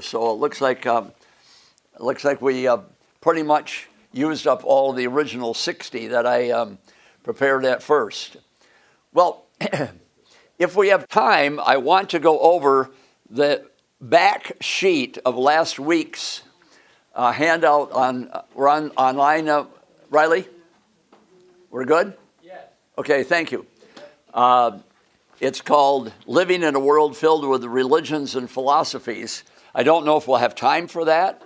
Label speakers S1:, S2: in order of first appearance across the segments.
S1: So it looks like we pretty much used up all the original 60 that I prepared at first. Well, if we have time, I want to go over the back sheet of last week's handout we're online. Riley, we're good? Yes. Okay, thank you. It's called Living in a World Filled with Religions and Philosophies. I don't know if we'll have time for that,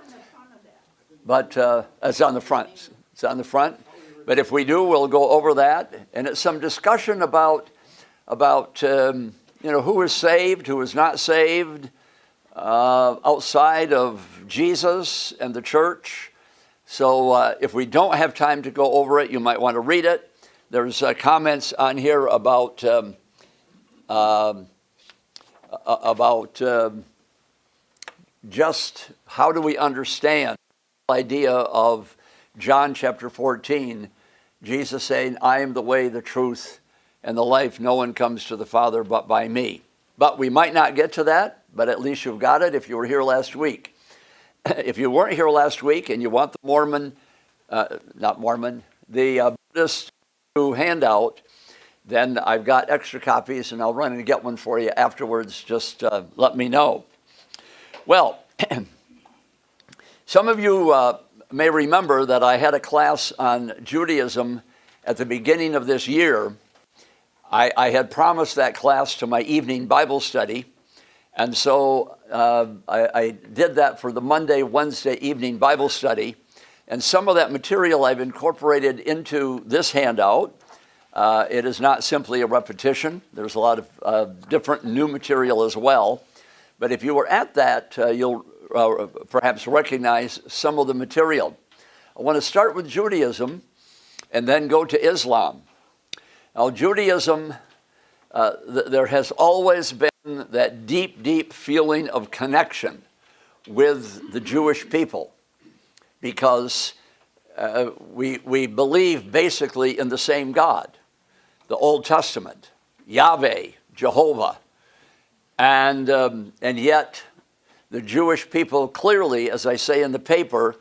S1: but it's on the front. It's on the front. But if we do, we'll go over that. And it's some discussion about who is saved, who is not saved, outside of Jesus and the church. So if we don't have time to go over it, you might want to read it. There's comments on here about just how do we understand the idea of John chapter 14, Jesus saying, I am the way, the truth, and the life. No one comes to the Father but by me. But we might not get to that, but at least you've got it if you were here last week. If you weren't here last week and you want the the Buddhist handout, then I've got extra copies and I'll run and get one for you afterwards. Just let me know. Well, some of you may remember that I had a class on Judaism at the beginning of this year. I had promised that class to my evening Bible study, and so I did that for the Wednesday evening Bible study, and some of that material I've incorporated into this handout. It is not simply a repetition. There's a lot of different new material as well. But if you were at that, you'll perhaps recognize some of the material. I want to start with Judaism and then go to Islam. Now, Judaism, there has always been that deep, deep feeling of connection with the Jewish people because we believe basically in the same God, the Old Testament, Yahweh, Jehovah. And yet the Jewish people clearly, as I say in the paper,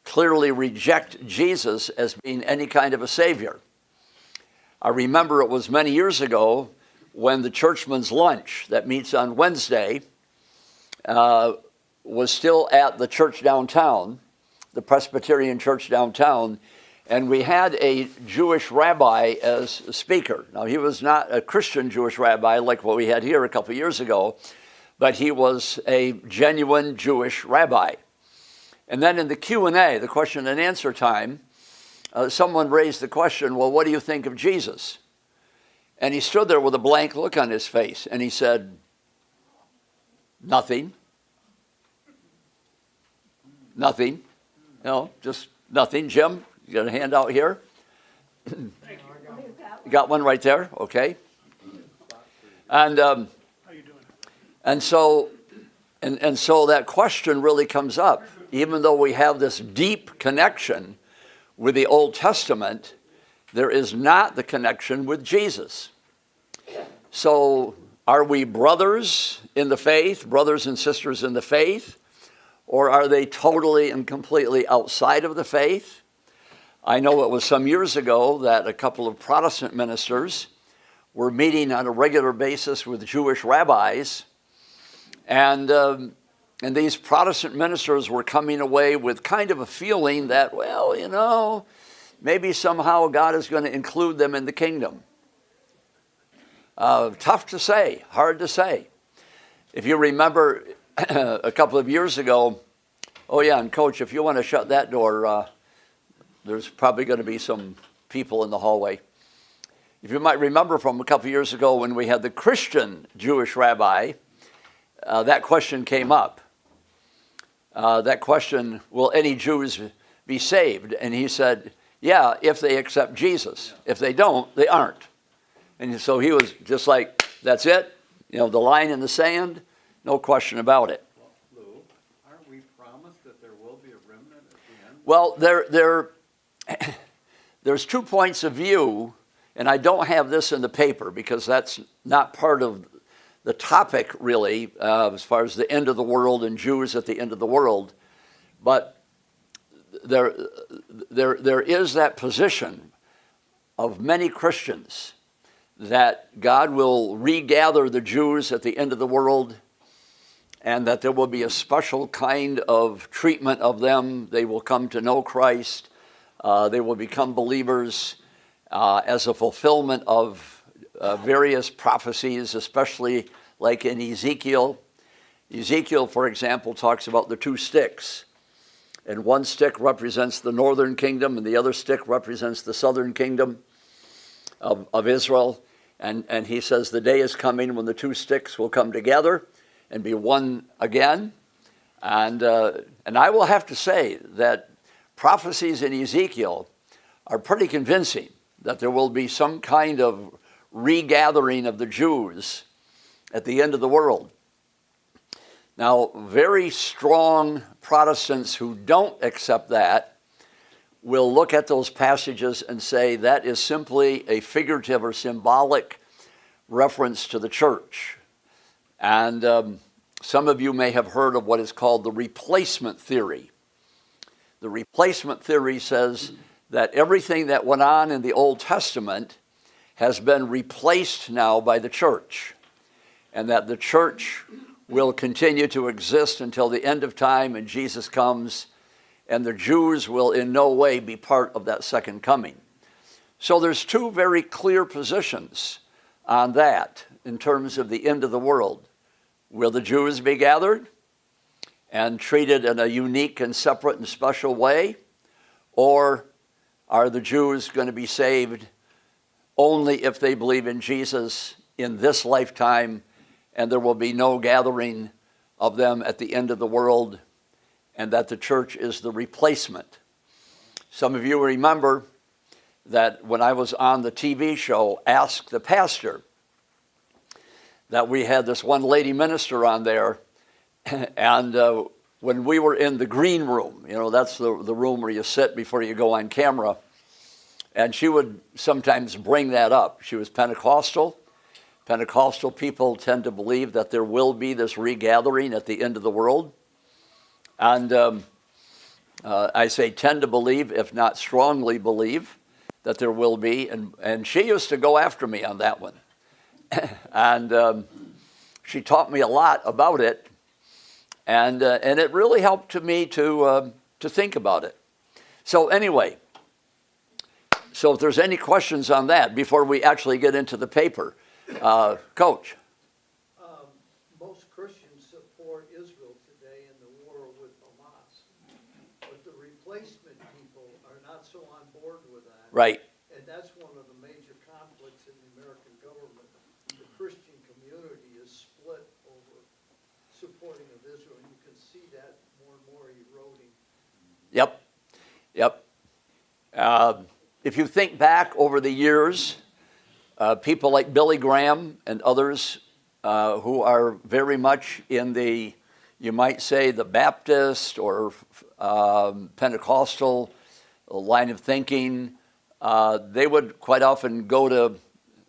S1: clearly reject Jesus as being any kind of a savior. I remember it was many years ago when the Churchman's Lunch that meets on Wednesday was still at the church downtown, the Presbyterian church downtown, and we had a Jewish rabbi as a speaker. Now, he was not a Christian Jewish rabbi like what we had here a couple of years ago, but he was a genuine Jewish rabbi. And then in the Q&A, the question and answer time, someone raised the question, well, what do you think of Jesus? And he stood there with a blank look on his face, and he said, nothing. Nothing. No, just nothing. Jim, you got a handout here? You got one right there? Okay. And so that question really comes up. Even though we have this deep connection with the Old Testament, there is not the connection with Jesus. So are we brothers in the faith, brothers and sisters in the faith, or are they totally and completely outside of the faith? I know it was some years ago that a couple of Protestant ministers were meeting on a regular basis with Jewish rabbis, and these Protestant ministers were coming away with kind of a feeling that, well, maybe somehow God is going to include them in the kingdom. Tough to say, hard to say. If you remember a couple of years ago, oh yeah, and Coach, if you want to shut that door, there's probably going to be some people in the hallway. If you might remember from a couple of years ago when we had the Christian Jewish rabbi, that question came up. That question, will any Jews be saved? And he said, yeah, if they accept Jesus. If they don't, they aren't. And so he was just like, that's it. The line in the sand, no question about it.
S2: Lou, aren't we promised that there will be a remnant at the end?
S1: Well, there's 2 points of view, and I don't have this in the paper because that's not part of the topic really, as far as the end of the world and Jews at the end of the world. But there is that position of many Christians that God will regather the Jews at the end of the world, and that there will be a special kind of treatment of them. They will come to know Christ. They will become believers as a fulfillment of various prophecies, especially like in Ezekiel. Ezekiel, for example, talks about the two sticks. And one stick represents the northern kingdom, and the other stick represents the southern kingdom of Israel. And he says the day is coming when the two sticks will come together and be one again. And I will have to say that prophecies in Ezekiel are pretty convincing that there will be some kind of regathering of the Jews at the end of the world. Now, very strong Protestants who don't accept that will look at those passages and say that is simply a figurative or symbolic reference to the church. And some of you may have heard of what is called the replacement theory. The replacement theory says that everything that went on in the Old Testament has been replaced now by the church, and that the church will continue to exist until the end of time and Jesus comes, and the Jews will in no way be part of that second coming. So there's two very clear positions on that in terms of the end of the world. Will the Jews be gathered and treated in a unique and separate and special way? Or are the Jews going to be saved only if they believe in Jesus in this lifetime, and there will be no gathering of them at the end of the world, and that the church is the replacement? Some of you remember that when I was on the TV show Ask the Pastor, that we had this one lady minister on there, and when we were in the green room, that's the room where you sit before you go on camera, and she would sometimes bring that up. She was Pentecostal. Pentecostal people tend to believe that there will be this regathering at the end of the world. And I say tend to believe, if not strongly believe, that there will be. And she used to go after me on that one. And she taught me a lot about it. And it really helped me to think about it. So anyway, so if there's any questions on that before we actually get into the paper, Coach.
S3: Most Christians support Israel today in the war with Hamas, but the replacement people are not so on board with that.
S1: Right.
S3: And that's one of the major conflicts in the American government. The Christian community is split over supporting of Israel. You can see that more and more eroding.
S1: Yep. If you think back over the years, people like Billy Graham and others who are very much in the, you might say, the Baptist or Pentecostal line of thinking, they would quite often go to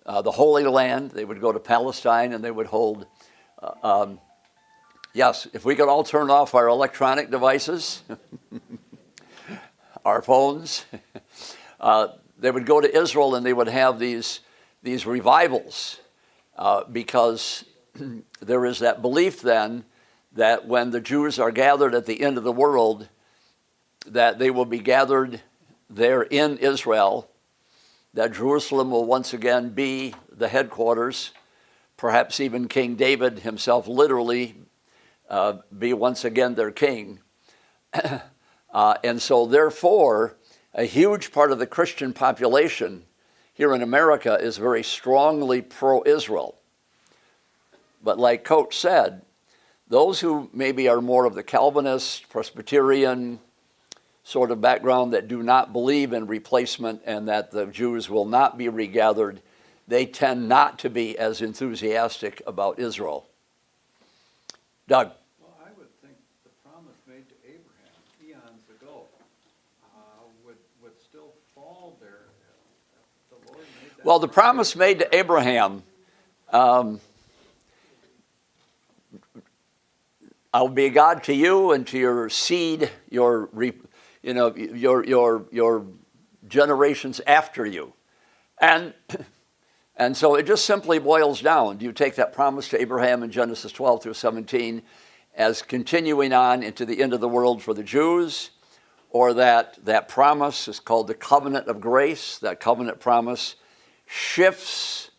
S1: the Holy Land. They would go to Palestine, and they would hold, yes, if we could all turn off our electronic devices, our phones, they would go to Israel, and they would have these revivals because there is that belief then that when the Jews are gathered at the end of the world, that they will be gathered there in Israel, that Jerusalem will once again be the headquarters, perhaps even King David himself literally be once again their king. And so therefore, a huge part of the Christian population here in America is very strongly pro-Israel. But like Coach said, those who maybe are more of the Calvinist, Presbyterian sort of background that do not believe in replacement and that the Jews will not be regathered, they tend not to be as enthusiastic about Israel. Doug.
S2: Well, I would think the promise made to Abraham eons ago would still fall there. The Lord made that
S1: Well, the promise made to Abraham I'll be a God to you and to your seed, your generations after you. And so it just simply boils down. Do you take that promise to Abraham in Genesis 12 through 17 as continuing on into the end of the world for the Jews, or that promise is called the covenant of grace? That covenant promise shifts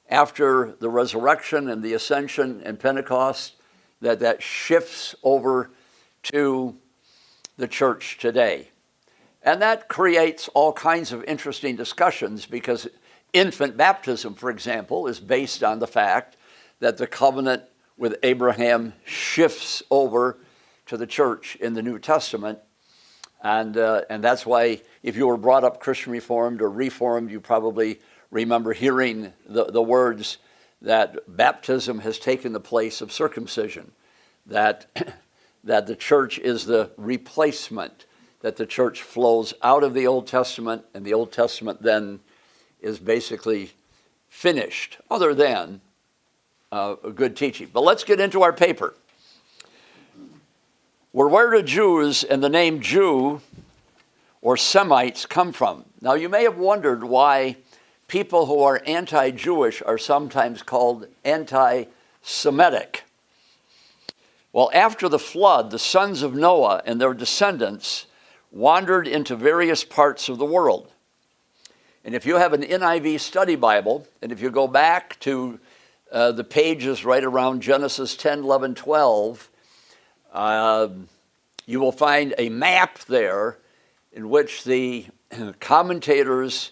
S1: after the resurrection and the ascension and Pentecost, that shifts over to the church today. And that creates all kinds of interesting discussions, because infant baptism, for example, is based on the fact that the covenant with Abraham shifts over to the church in the New Testament. And that's why if you were brought up Christian Reformed or Reformed, you probably remember hearing the words that baptism has taken the place of circumcision, that the church is the replacement, that the church flows out of the Old Testament, and the Old Testament then is basically finished, other than a good teaching. But let's get into our paper. Where do Jews and the name Jew or Semites come from? Now, you may have wondered why people who are anti-Jewish are sometimes called anti-Semitic. Well, after the flood, the sons of Noah and their descendants wandered into various parts of the world. And if you have an NIV study Bible, and if you go back to the pages right around Genesis 10, 11, 12, you will find a map there in which the commentators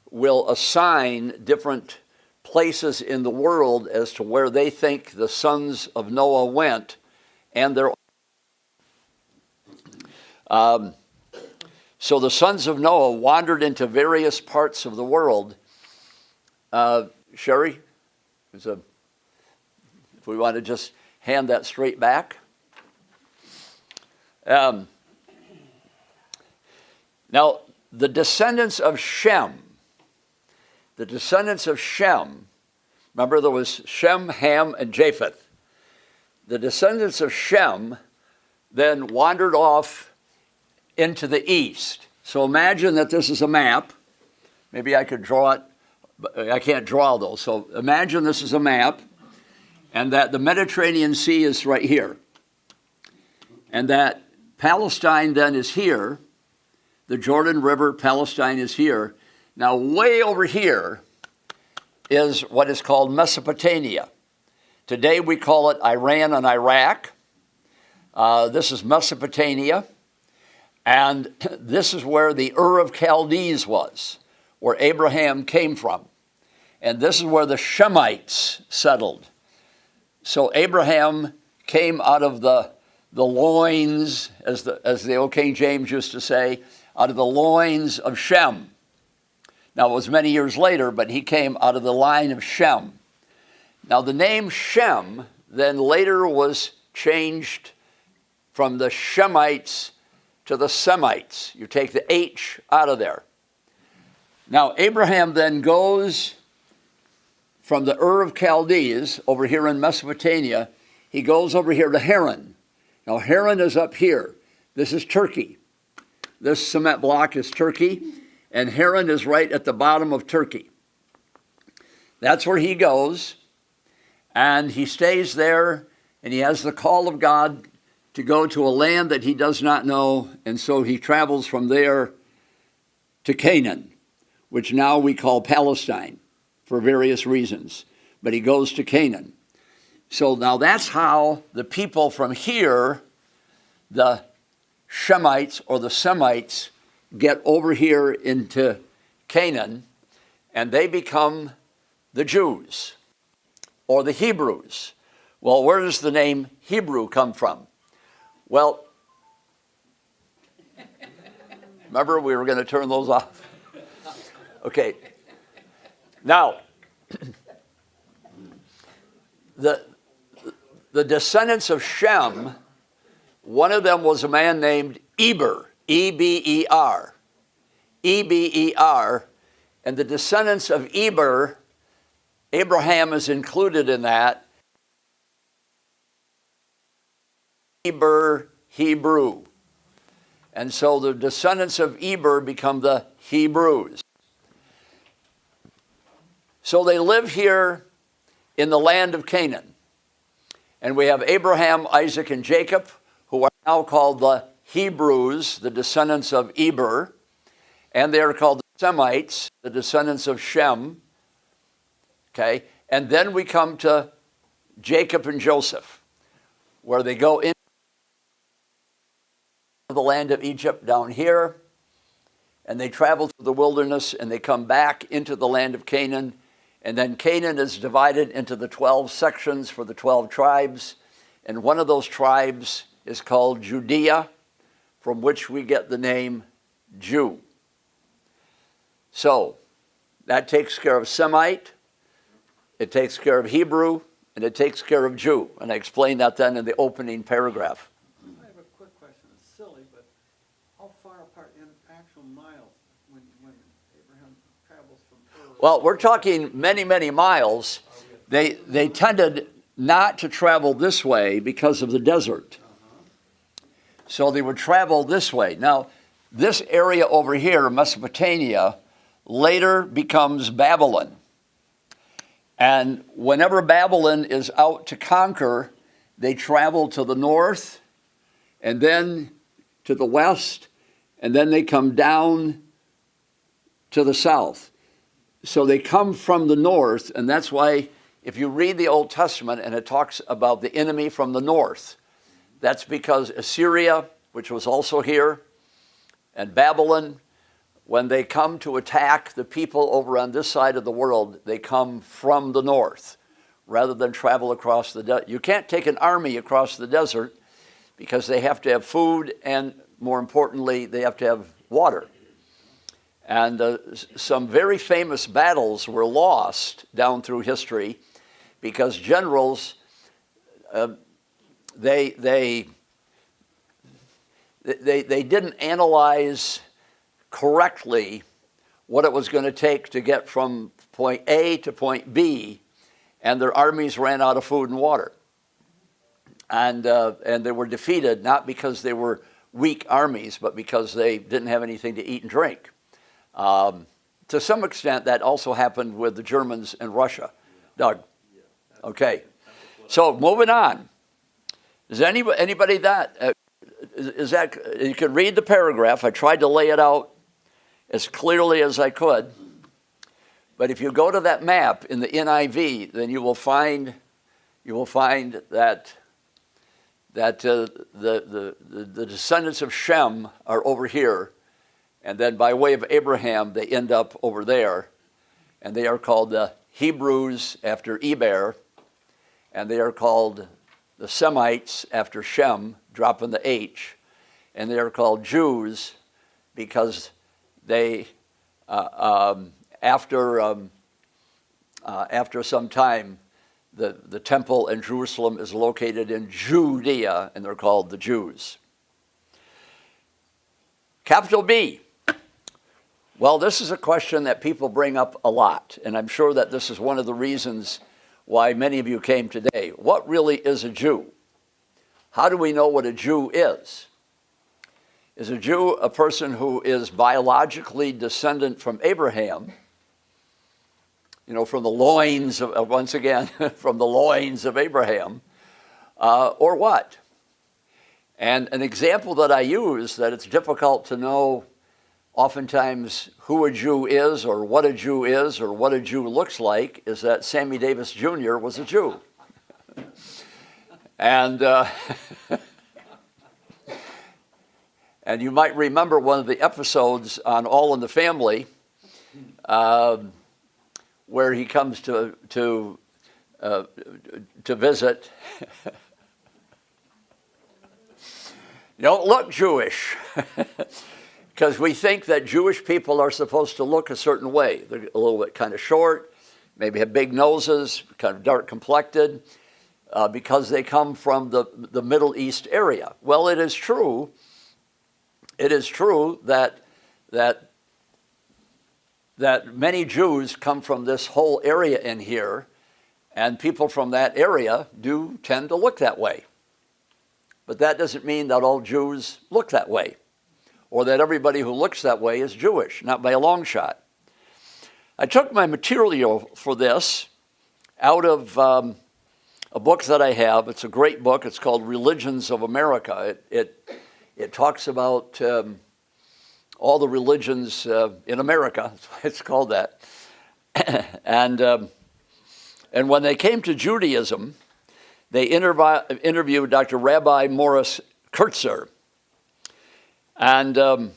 S1: will assign different places in the world as to where they think the sons of Noah went, and their so the sons of Noah wandered into various parts of the world. Sherry, if we want to just hand that straight back. Now, the descendants of Shem, remember there was Shem, Ham, and Japheth. The descendants of Shem then wandered off into the east. So imagine that this is a map. Maybe I could draw it, but I can't draw though. So imagine this is a map, and that the Mediterranean Sea is right here, and that Palestine then is here. The Jordan River, Palestine is here. Now, way over here is what is called Mesopotamia. Today we call it Iran and Iraq. This is Mesopotamia. And this is where the Ur of Chaldees was, where Abraham came from. And this is where the Shemites settled. So Abraham came out of the loins, as the old King James used to say, out of the loins of Shem. Now, it was many years later, but he came out of the line of Shem. Now, the name Shem then later was changed from the Shemites to the Semites. You take the H out of there. Now, Abraham then goes from the Ur of Chaldees over here in Mesopotamia. He goes over here to Haran. Now, Haran is up here. This is Turkey. This cement block is Turkey, and Haran is right at the bottom of Turkey. That's where he goes, and he stays there, and he has the call of God to go to a land that he does not know, and so he travels from there to Canaan, which now we call Palestine for various reasons, but he goes to Canaan. So now that's how the people from here, the Shemites or the Semites, get over here into Canaan, and they become the Jews or the Hebrews. Well, where does the name Hebrew come from? Well, remember we were going to turn those off? Okay. Now, the descendants of Shem, one of them was a man named Eber, E-B-E-R. E-B-E-R. And the descendants of Eber, Abraham is included in that. Eber, Hebrew. And so the descendants of Eber become the Hebrews. So they live here in the land of Canaan. And we have Abraham, Isaac, and Jacob, who are now called the Hebrews, the descendants of Eber. And they are called the Semites, the descendants of Shem. Okay? And then we come to Jacob and Joseph, where they go into the land of Egypt down here, and they travel through the wilderness, and they come back into the land of Canaan. And then Canaan is divided into the 12 sections for the 12 tribes. And one of those tribes is called Judea, from which we get the name Jew. So that takes care of Semite, it takes care of Hebrew, and it takes care of Jew. And I explained that then in the opening paragraph.
S2: I have a quick question. It's silly, but how far apart in actual miles when Abraham travels from Ur?
S1: Well, we're talking many, many miles. They tended not to travel this way because of the desert. So they would travel this way. Now, this area over here, Mesopotamia, later becomes Babylon. And whenever Babylon is out to conquer, they travel to the north, and then to the west, and then they come down to the south. So they come from the north, and that's why if you read the Old Testament and it talks about the enemy from the north, that's because Assyria, which was also here, and Babylon, when they come to attack the people over on this side of the world, they come from the north rather than travel across the desert. You can't take an army across the desert because they have to have food and, more importantly, they have to have water. And some very famous battles were lost down through history because generals, they didn't analyze correctly what it was going to take to get from point A to point B, and their armies ran out of food and water. And they were defeated not because they were weak armies, but because they didn't have anything to eat and drink. To some extent, that also happened with the Germans and Russia. Doug? Okay. So moving on. Is anybody that, is that, you can read the paragraph. I tried to lay it out as clearly as I could. But if you go to that map in the NIV, then you will find that the descendants of Shem are over here, and then by way of Abraham, they end up over there, and they are called the Hebrews after Eber, and they are called the Semites after Shem, dropping the H, and they are called Jews because they, after some time, the temple in Jerusalem is located in Judea, and they're called the Jews. Capital B. Well, this is a question that people bring up a lot, and I'm sure that this is one of the reasons why many of you came today. What really is a Jew? How do we know what a Jew is? Is a Jew a person who is biologically descendant from Abraham, from the loins of, once again, from the loins of Abraham, or what? And an example that I use that it's difficult to know oftentimes who a Jew is or what a Jew is or what a Jew looks like is that Sammy Davis Jr. was a Jew. And and you might remember one of the episodes on All in the Family where he comes to visit. You don't look Jewish. Because we think that Jewish people are supposed to look a certain way. They're a little bit kind of short, maybe have big noses, kind of dark complected, because they come from the Middle East area. Well, it is true. It is true that many Jews come from this whole area in here, and people from that area do tend to look that way. but that doesn't mean that all Jews look that way, or that everybody who looks that way is Jewish, not by a long shot. I took my material for this out of a book that I have. It's a great book. It's called Religions of America. It talks about all the religions in America. That's why it's called that. And when they came to Judaism, they interviewed Dr. Rabbi Morris Kurtzer. And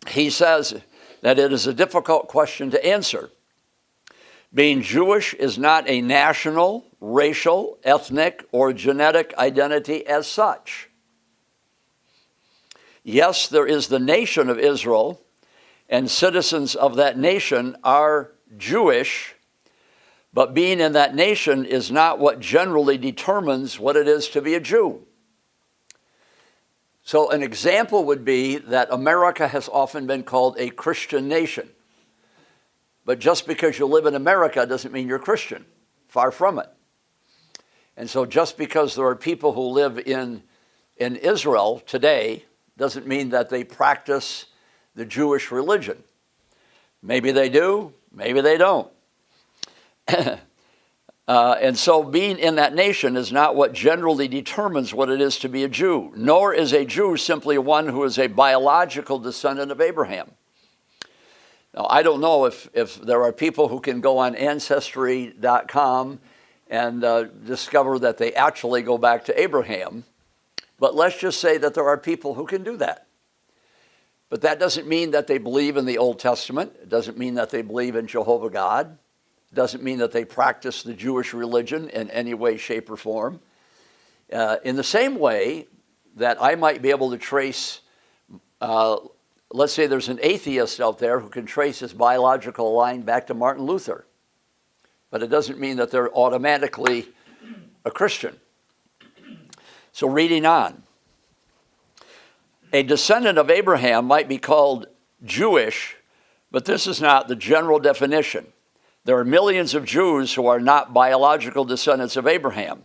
S1: he says that it is a difficult question to answer. Being Jewish is not a national, racial, ethnic, or genetic identity as such. Yes, there is the nation of Israel, and citizens of that nation are Jewish, but being in that nation is not what generally determines what it is to be a Jew. So an example would be that America has often been called a Christian nation. But just because you live in America doesn't mean you're Christian. Far from it. And so just because there are people who live in Israel today doesn't mean that they practice the Jewish religion. Maybe they do, maybe they don't. And so being in that nation is not what generally determines what it is to be a Jew, nor is a Jew simply one who is a biological descendant of Abraham. Now, I don't know if there are people who can go on Ancestry.com and discover that they actually go back to Abraham, but let's just say that there are people who can do that. But that doesn't mean that they believe in the Old Testament. It doesn't mean that they believe in Jehovah God. It doesn't mean that they practice the Jewish religion in any way, shape, or form. In the same way that I might be able to trace, let's say there's an atheist out there who can trace his biological line back to Martin Luther. But it doesn't mean that they're automatically a Christian. So reading on. A descendant of Abraham might be called Jewish, but this is not the general definition. There are millions of Jews who are not biological descendants of Abraham.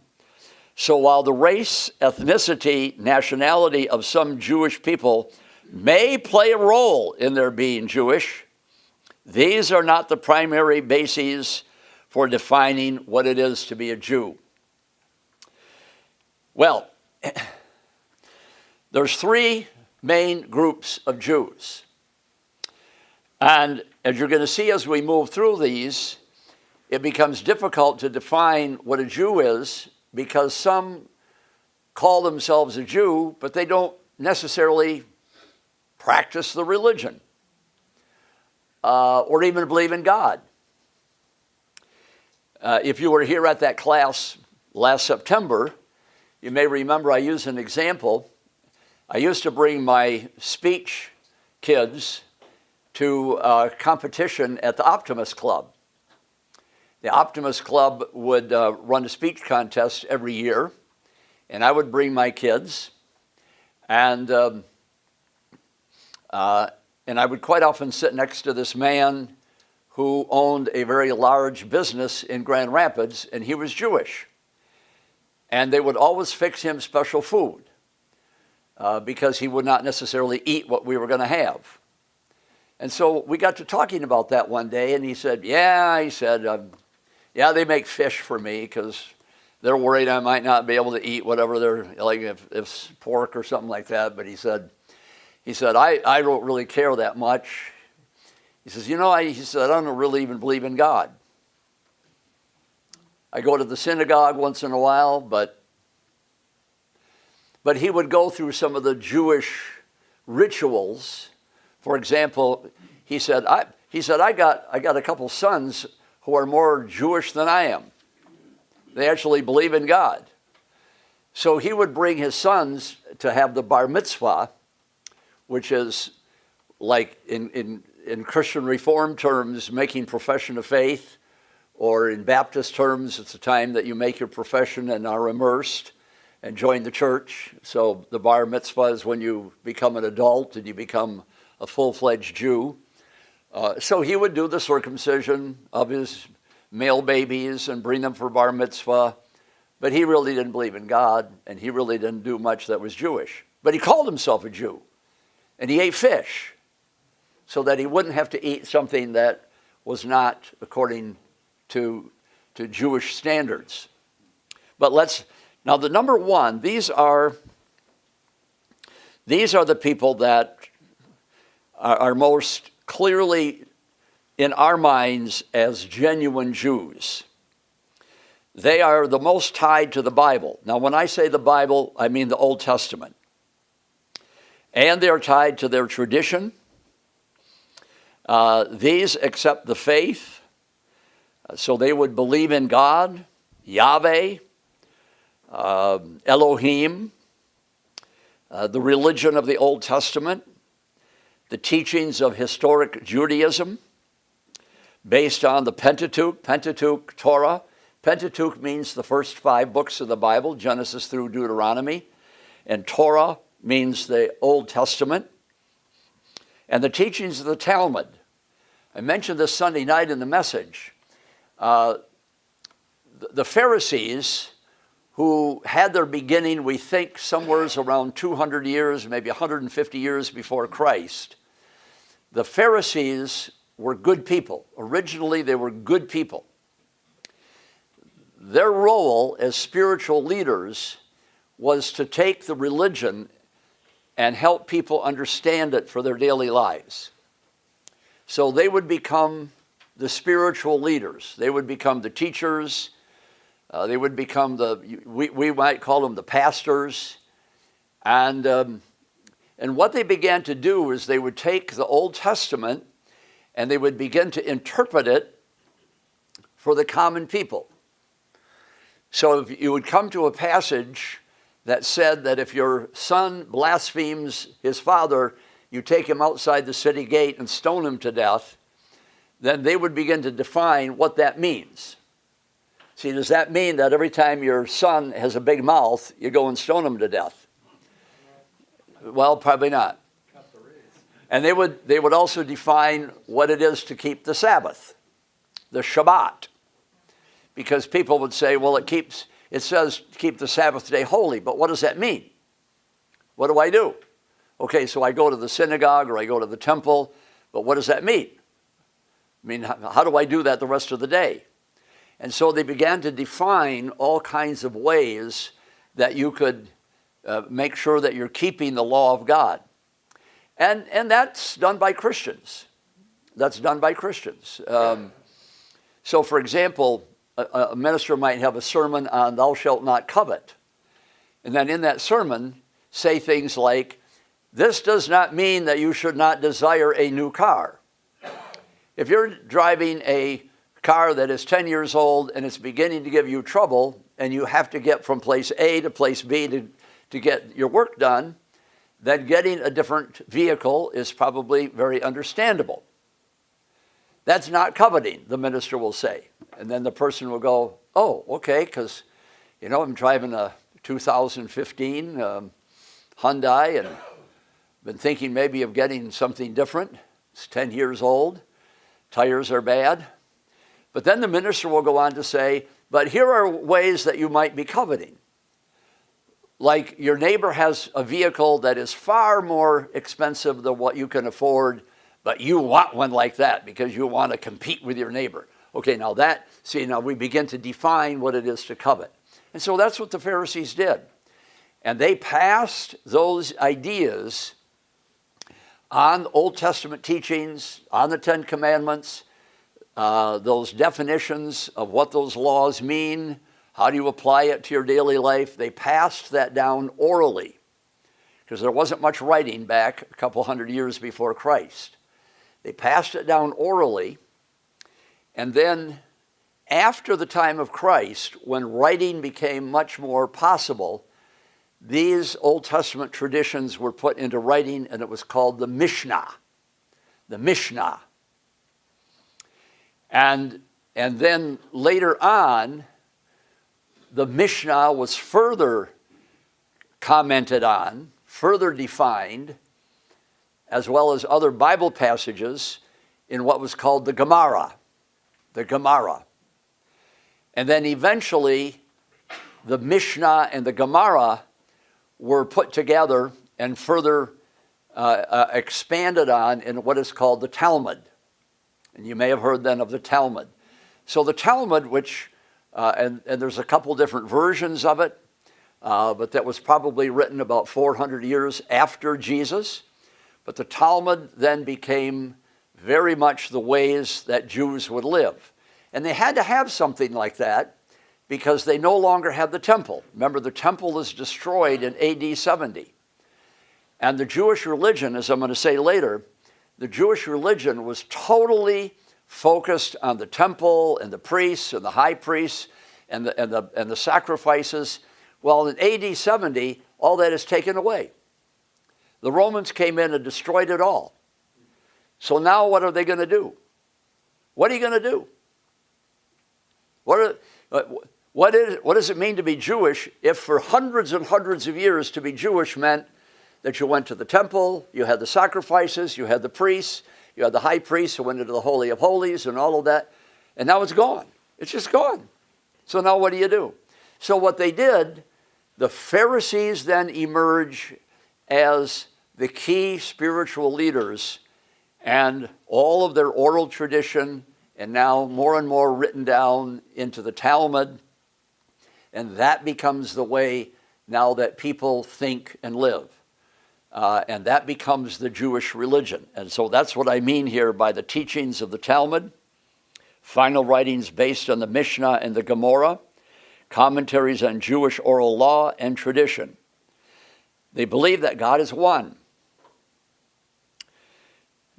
S1: So while the race, ethnicity, nationality of some Jewish people may play a role in their being Jewish, these are not the primary bases for defining what it is to be a Jew. Well, there's three main groups of Jews. And as you're going to see as we move through these, it becomes difficult to define what a Jew is because some call themselves a Jew, but they don't necessarily practice the religion or even believe in God. If you were here at that class last September, you may remember I used an example. I used to bring my speech kids to a competition at the Optimist Club. The Optimist Club would run a speech contest every year, and I would bring my kids, and I would quite often sit next to this man who owned a very large business in Grand Rapids, and he was Jewish. And they would always fix him special food because he would not necessarily eat what we were going to have. And so we got to talking about that one day, and he said, yeah, they make fish for me because they're worried I might not be able to eat whatever they're, like if it's pork or something like that. But he said, I don't really care that much. He says, I don't really even believe in God. I go to the synagogue once in a while, but he would go through some of the Jewish rituals. For example, he said, I got a couple sons who are more Jewish than I am. They actually believe in God. So he would bring his sons to have the bar mitzvah, which is like in Christian Reform terms, making profession of faith, or in Baptist terms, it's the time that you make your profession and are immersed and join the church. So the bar mitzvah is when you become an adult and you become a full-fledged Jew. So he would do the circumcision of his male babies and bring them for bar mitzvah. but he really didn't believe in God, and he really didn't do much that was Jewish. But he called himself a Jew, and he ate fish so that he wouldn't have to eat something that was not according to Jewish standards. But now the number one, these are the people that are most clearly in our minds as genuine Jews. They are the most tied to the Bible. Now, when I say the Bible, I mean the Old Testament. And they're tied to their tradition. These accept the faith, so they would believe in God, Yahweh, Elohim, the religion of the Old Testament, the teachings of historic Judaism, based on the Pentateuch Torah. Pentateuch means the first 5 books of the Bible, Genesis through Deuteronomy, and Torah means the Old Testament, and the teachings of the Talmud. I mentioned this Sunday night in the message. The Pharisees, who had their beginning, we think, somewhere around 200 years, maybe 150 years before Christ, the Pharisees were good people. Originally, they were good people. Their role as spiritual leaders was to take the religion and help people understand it for their daily lives. So they would become the spiritual leaders. They would become the teachers. They would become we might call them the pastors. And what they began to do is they would take the Old Testament and they would begin to interpret it for the common people. So if you would come to a passage that said that if your son blasphemes his father, you take him outside the city gate and stone him to death, then they would begin to define what that means. See, does that mean that every time your son has a big mouth, you go and stone him to death? Well, probably not. And they would also define what it is to keep the Sabbath, the Shabbat. Because people would say, well, it says keep the Sabbath day holy, but what does that mean? What do I do? Okay, so I go to the synagogue or I go to the temple, but what does that mean? I mean, how do I do that the rest of the day? And so they began to define all kinds of ways that you could make sure that you're keeping the law of God. And that's done by Christians. That's done by Christians. So, for example, a minister might have a sermon on thou shalt not covet. And then in that sermon, say things like, this does not mean that you should not desire a new car. If you're driving a car that is 10 years old and it's beginning to give you trouble and you have to get from place A to place B to get your work done, then getting a different vehicle is probably very understandable. That's not coveting, the minister will say. And then the person will go, oh, okay, because, I'm driving a 2015 Hyundai and been thinking maybe of getting something different. It's 10 years old. Tires are bad. But then the minister will go on to say, but here are ways that you might be coveting. Like your neighbor has a vehicle that is far more expensive than what you can afford, but you want one like that because you want to compete with your neighbor. Okay, now we begin to define what it is to covet. And so that's what the Pharisees did. And they passed those ideas on Old Testament teachings, on the Ten Commandments, those definitions of what those laws mean, how do you apply it to your daily life. They passed that down orally because there wasn't much writing back a couple hundred years before Christ. They passed it down orally, and then after the time of Christ, when writing became much more possible, these Old Testament traditions were put into writing, and it was called the Mishnah. The Mishnah. And then later on, the Mishnah was further commented on, further defined, as well as other Bible passages in what was called the Gemara. The Gemara. And then eventually, the Mishnah and the Gemara were put together and further expanded on in what is called the Talmud. And you may have heard then of the Talmud. So the Talmud, which, and there's a couple different versions of it, but that was probably written about 400 years after Jesus. But the Talmud then became very much the ways that Jews would live. And they had to have something like that because they no longer had the temple. Remember, the temple is destroyed in AD 70. And the Jewish religion, as I'm going to say later, the Jewish religion was totally focused on the temple and the priests and the high priests and the sacrifices. Well, in AD 70, all that is taken away. The Romans came in and destroyed it all. So now what are they going to do? What are you going to do? What does it mean to be Jewish if for hundreds and hundreds of years to be Jewish meant that you went to the temple, you had the sacrifices, you had the priests, you had the high priest who went into the Holy of Holies and all of that, and now it's gone. It's just gone. So now what do? So what they did, the Pharisees then emerge as the key spiritual leaders, and all of their oral tradition, and now more and more written down into the Talmud, and that becomes the way now that people think and live. And that becomes the Jewish religion. And so that's what I mean here by the teachings of the Talmud, final writings based on the Mishnah and the Gemara, commentaries on Jewish oral law and tradition. They believe that God is one.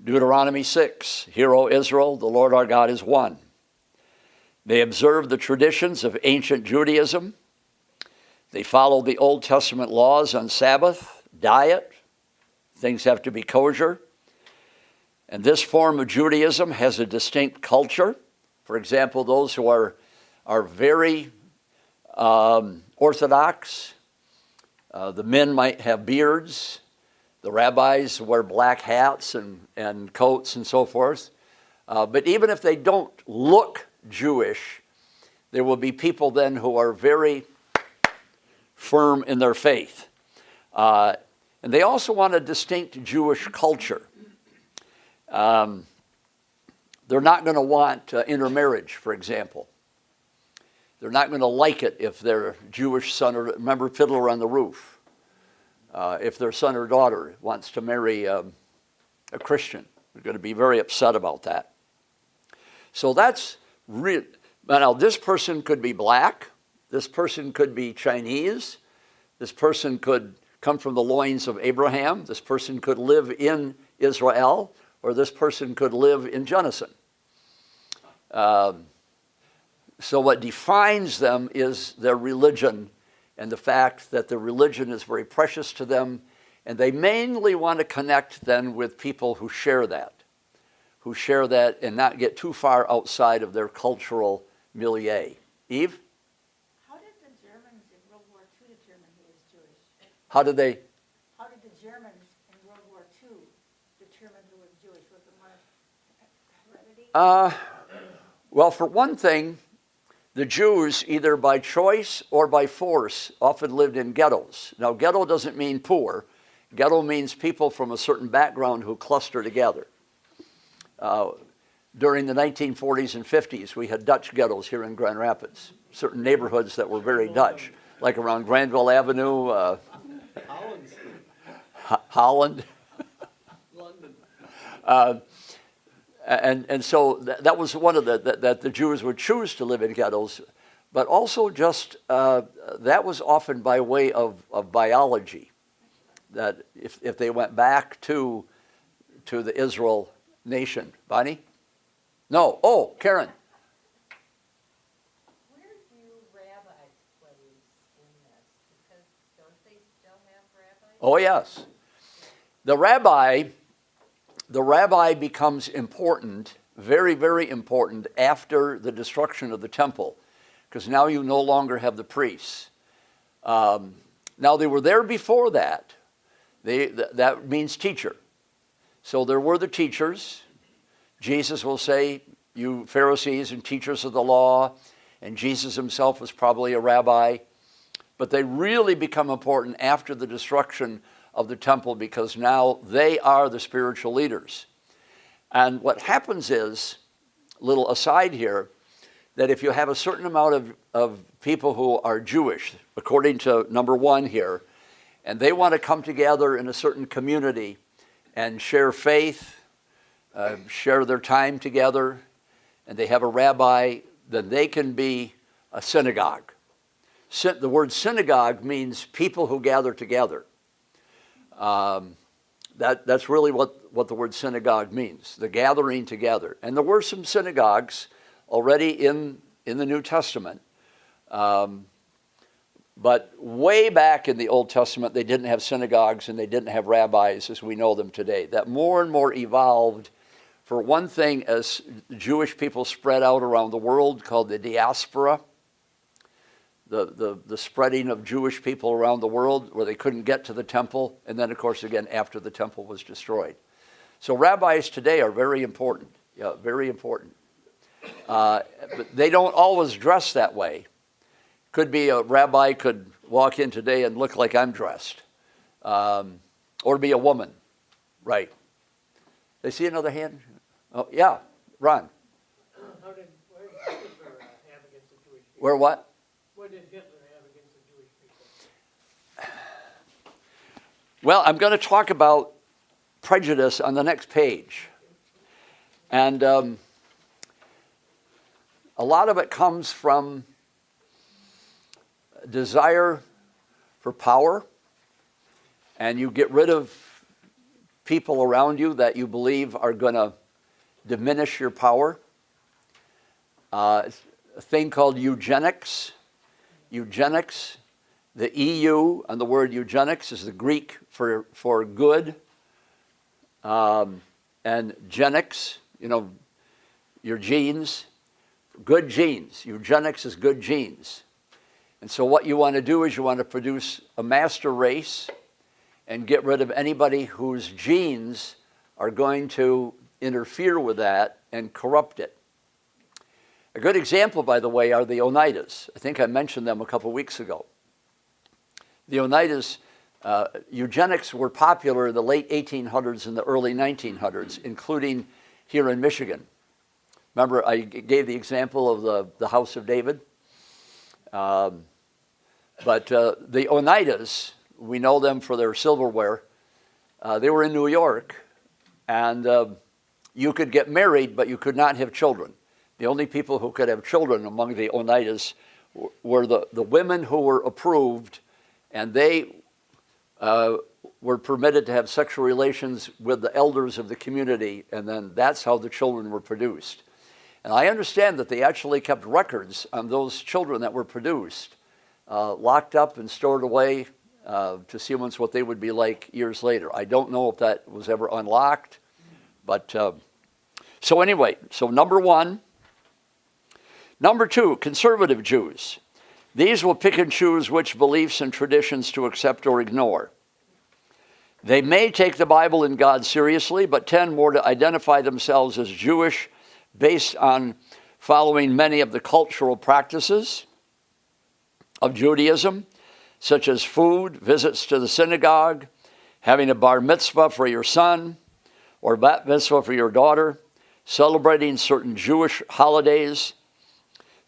S1: Deuteronomy 6, Hear, O Israel, the Lord our God is one. They observe the traditions of ancient Judaism. They follow the Old Testament laws on Sabbath, diet. Things have to be kosher. And this form of Judaism has a distinct culture. For example, those who are very orthodox, the men might have beards. The rabbis wear black hats and coats and so forth. But even if they don't look Jewish, there will be people then who are very firm in their faith. And they also want a distinct Jewish culture. They're not going to want intermarriage, for example. They're not going to like it if their Jewish son, or remember Fiddler on the Roof, if their son or daughter wants to marry a Christian. They're going to be very upset about that. So that's real. Now, this person could be black. This person could be Chinese. This person could come from the loins of Abraham. This person could live in Israel, or this person could live in Jenison. So what defines them is their religion and the fact that the religion is very precious to them, and they mainly want to connect then with people who share that and not get too far outside of their cultural milieu. Eve?
S4: How did the Germans in World War II determine he was Jewish?
S1: How did the
S4: Germans in World War II determine who was Jewish? Was it more heredity?
S1: Well, for one thing, the Jews, either by choice or by force, often lived in ghettos. Now, ghetto doesn't mean poor. Ghetto means people from a certain background who cluster together. During the 1940s and 50s, we had Dutch ghettos here in Grand Rapids, certain neighborhoods that were very Dutch, like around Granville Avenue, Holland.
S3: London.
S1: And so that was one of that the Jews would choose to live in ghettos, but also just that was often by way of biology, that if they went back to the Israel nation. Bonnie? No. Oh, Karen.
S5: Where do rabbis place in this? Because don't they still have rabbis?
S1: Oh, yes. The rabbi becomes important, very, very important, after the destruction of the temple, because now you no longer have the priests. Now, they were there before that. That means teacher. So there were the teachers. Jesus will say, you Pharisees and teachers of the law, and Jesus himself was probably a rabbi. but they really become important after the destruction of the temple because now they are the spiritual leaders. And what happens is, little aside here, that if you have a certain amount of people who are Jewish, according to number 1 here, and they want to come together in a certain community and share faith, share their time together, and they have a rabbi, then they can be a synagogue. The word synagogue means people who gather together. That's really what the word synagogue means, the gathering together. And there were some synagogues already in the New Testament. But way back in the Old Testament, they didn't have synagogues and they didn't have rabbis as we know them today. That more and more evolved, for one thing, as Jewish people spread out around the world, called the diaspora, the spreading of Jewish people around the world where they couldn't get to the temple, and then, of course, again, after the temple was destroyed. So rabbis today are very important, very important. But they don't always dress that way. Could be a rabbi could walk in today and look like I'm dressed, or be a woman, right? They see another hand? Oh, yeah, Ron.
S6: Where did Hitler have against the Jewish people?
S1: Where what?
S6: What did Hitler have against the Jewish people?
S1: Well, I'm going to talk about prejudice on the next page. And a lot of it comes from desire for power, and you get rid of people around you that you believe are going to diminish your power. A thing called eugenics. Eugenics, the EU on the word eugenics is the Greek for good. And genics, your genes, good genes. Eugenics is good genes. And so what you want to do is you want to produce a master race and get rid of anybody whose genes are going to interfere with that and corrupt it. A good example, by the way, are the Oneidas. I think I mentioned them a couple weeks ago. The Oneidas, eugenics were popular in the late 1800s and the early 1900s, including here in Michigan. Remember, I gave the example of the House of David? But the Oneidas, we know them for their silverware. They were in New York, and you could get married, but you could not have children. The only people who could have children among the Oneidas were the women who were approved, and they were permitted to have sexual relations with the elders of the community, and then that's how the children were produced. And I understand that they actually kept records on those children that were produced, locked up and stored away to see what they would be like years later. I don't know if that was ever unlocked, but so anyway, so number 1. Number 2, conservative Jews. These will pick and choose which beliefs and traditions to accept or ignore. They may take the Bible and God seriously, but tend more to identify themselves as Jewish based on following many of the cultural practices of Judaism, such as food, visits to the synagogue, having a bar mitzvah for your son, or bat mitzvah for your daughter, celebrating certain Jewish holidays.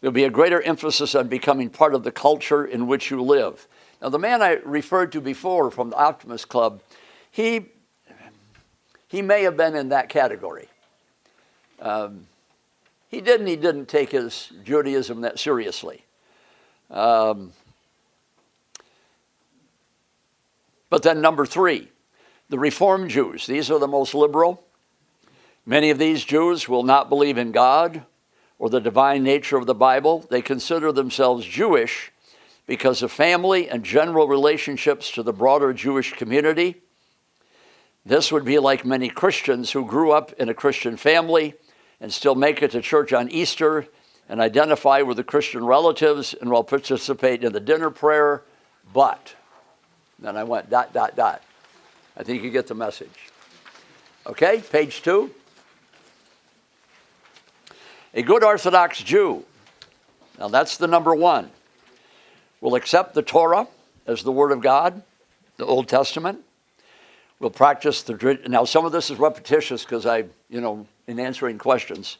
S1: There'll be a greater emphasis on becoming part of the culture in which you live. Now, the man I referred to before from the Optimist Club, he may have been in that category. He didn't take his Judaism that seriously. But then number 3, the Reform Jews. These are the most liberal. Many of these Jews will not believe in God or the divine nature of the Bible. They consider themselves Jewish because of family and general relationships to the broader Jewish community. This would be like many Christians who grew up in a Christian family and still make it to church on Easter and identify with the Christian relatives and will participate in the dinner prayer, but, then I went ... I think you get the message. Okay, page 2. A good Orthodox Jew. Now that's the number 1. We'll accept the Torah as the Word of God, the Old Testament. We'll practice now some of this is repetitious because in answering questions,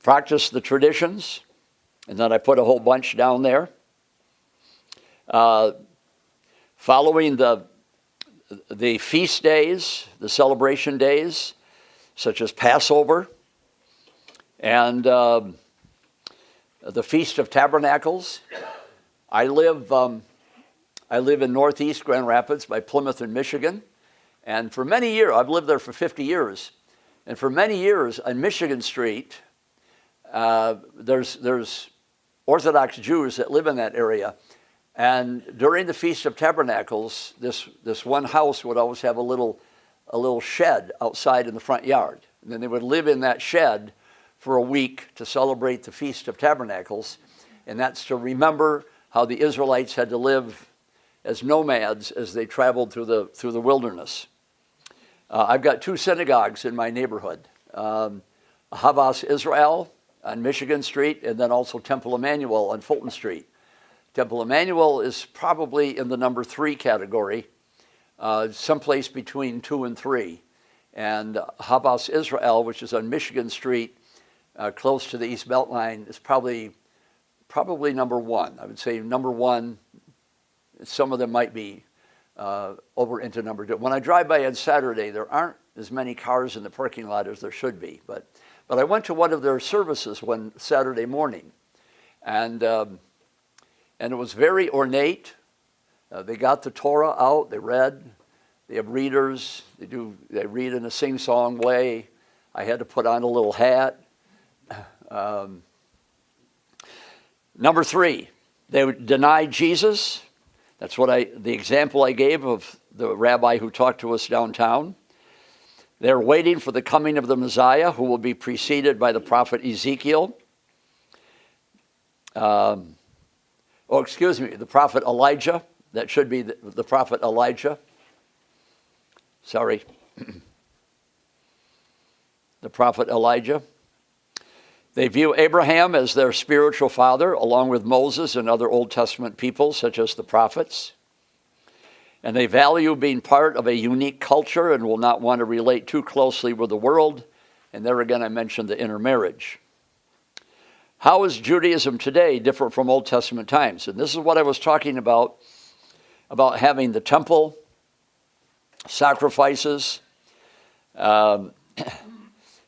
S1: practice the traditions, and then I put a whole bunch down there. Following the feast days, the celebration days, such as Passover and the Feast of Tabernacles. I live in northeast Grand Rapids by Plymouth in Michigan. And for many years, I've lived there for 50 years. And for many years on Michigan Street, there's Orthodox Jews that live in that area. And during the Feast of Tabernacles, this one house would always have a little shed outside in the front yard. And then they would live in that shed for a week to celebrate the Feast of Tabernacles. And that's to remember how the Israelites had to live as nomads as they traveled through the wilderness. I've got 2 synagogues in my neighborhood. Havas Israel on Michigan Street, and then also Temple Emmanuel on Fulton Street. Temple Emmanuel is probably in the number 3 category, someplace between 2 and 3. And Havas Israel, which is on Michigan Street, close to the East Beltline, is probably number 1. I would say number 1. Some of them might be over into number 2. When I drive by on Saturday, there aren't as many cars in the parking lot as there should be. But I went to one of their services one Saturday morning, and it was very ornate. They got the Torah out. They read. They have readers. They read in a sing-song way. I had to put on a little hat. Number 3, they denied Jesus. That's the example I gave of the rabbi who talked to us downtown. They're waiting for the coming of the Messiah, who will be preceded by the prophet Ezekiel. The prophet Elijah. That should be the prophet Elijah. Sorry. The prophet Elijah. They view Abraham as their spiritual father, along with Moses and other Old Testament people, such as the prophets. And they value being part of a unique culture and will not want to relate too closely with the world. And there again, I mentioned the intermarriage. How is Judaism today different from Old Testament times? And this is what I was talking about having the temple, sacrifices, and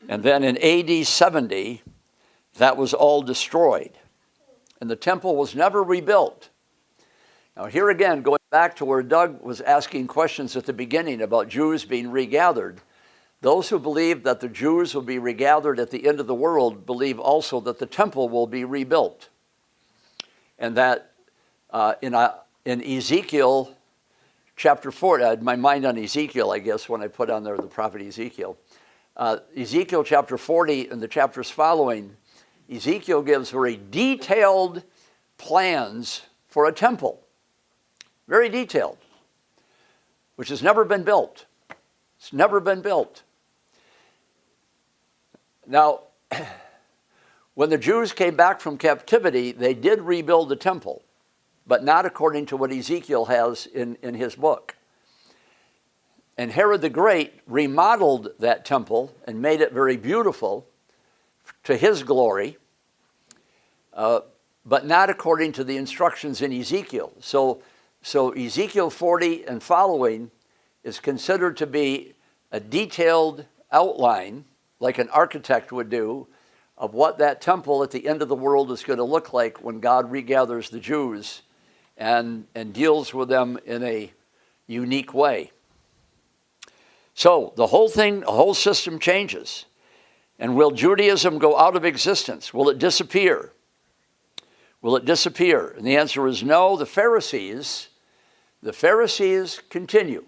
S1: then in AD 70, that was all destroyed. And the temple was never rebuilt. Now here again, going back to where Doug was asking questions at the beginning about Jews being regathered, those who believe that the Jews will be regathered at the end of the world believe also that the temple will be rebuilt. And that in Ezekiel chapter 4, I had my mind on Ezekiel, I guess, when I put on there the prophet Ezekiel. Ezekiel chapter 40 and the chapters following, Ezekiel gives very detailed plans for a temple. Very detailed, which has never been built. It's never been built. Now, when the Jews came back from captivity, they did rebuild the temple, but not according to what Ezekiel has in his book. And Herod the Great remodeled that temple and made it very beautiful to his glory, but not according to the instructions in Ezekiel. So Ezekiel 40 and following is considered to be a detailed outline, like an architect would do, of what that temple at the end of the world is going to look like when God regathers the Jews and deals with them in a unique way. So the whole system changes. And will Judaism go out of existence? Will it disappear? Will it disappear? And the answer is no. The Pharisees continue.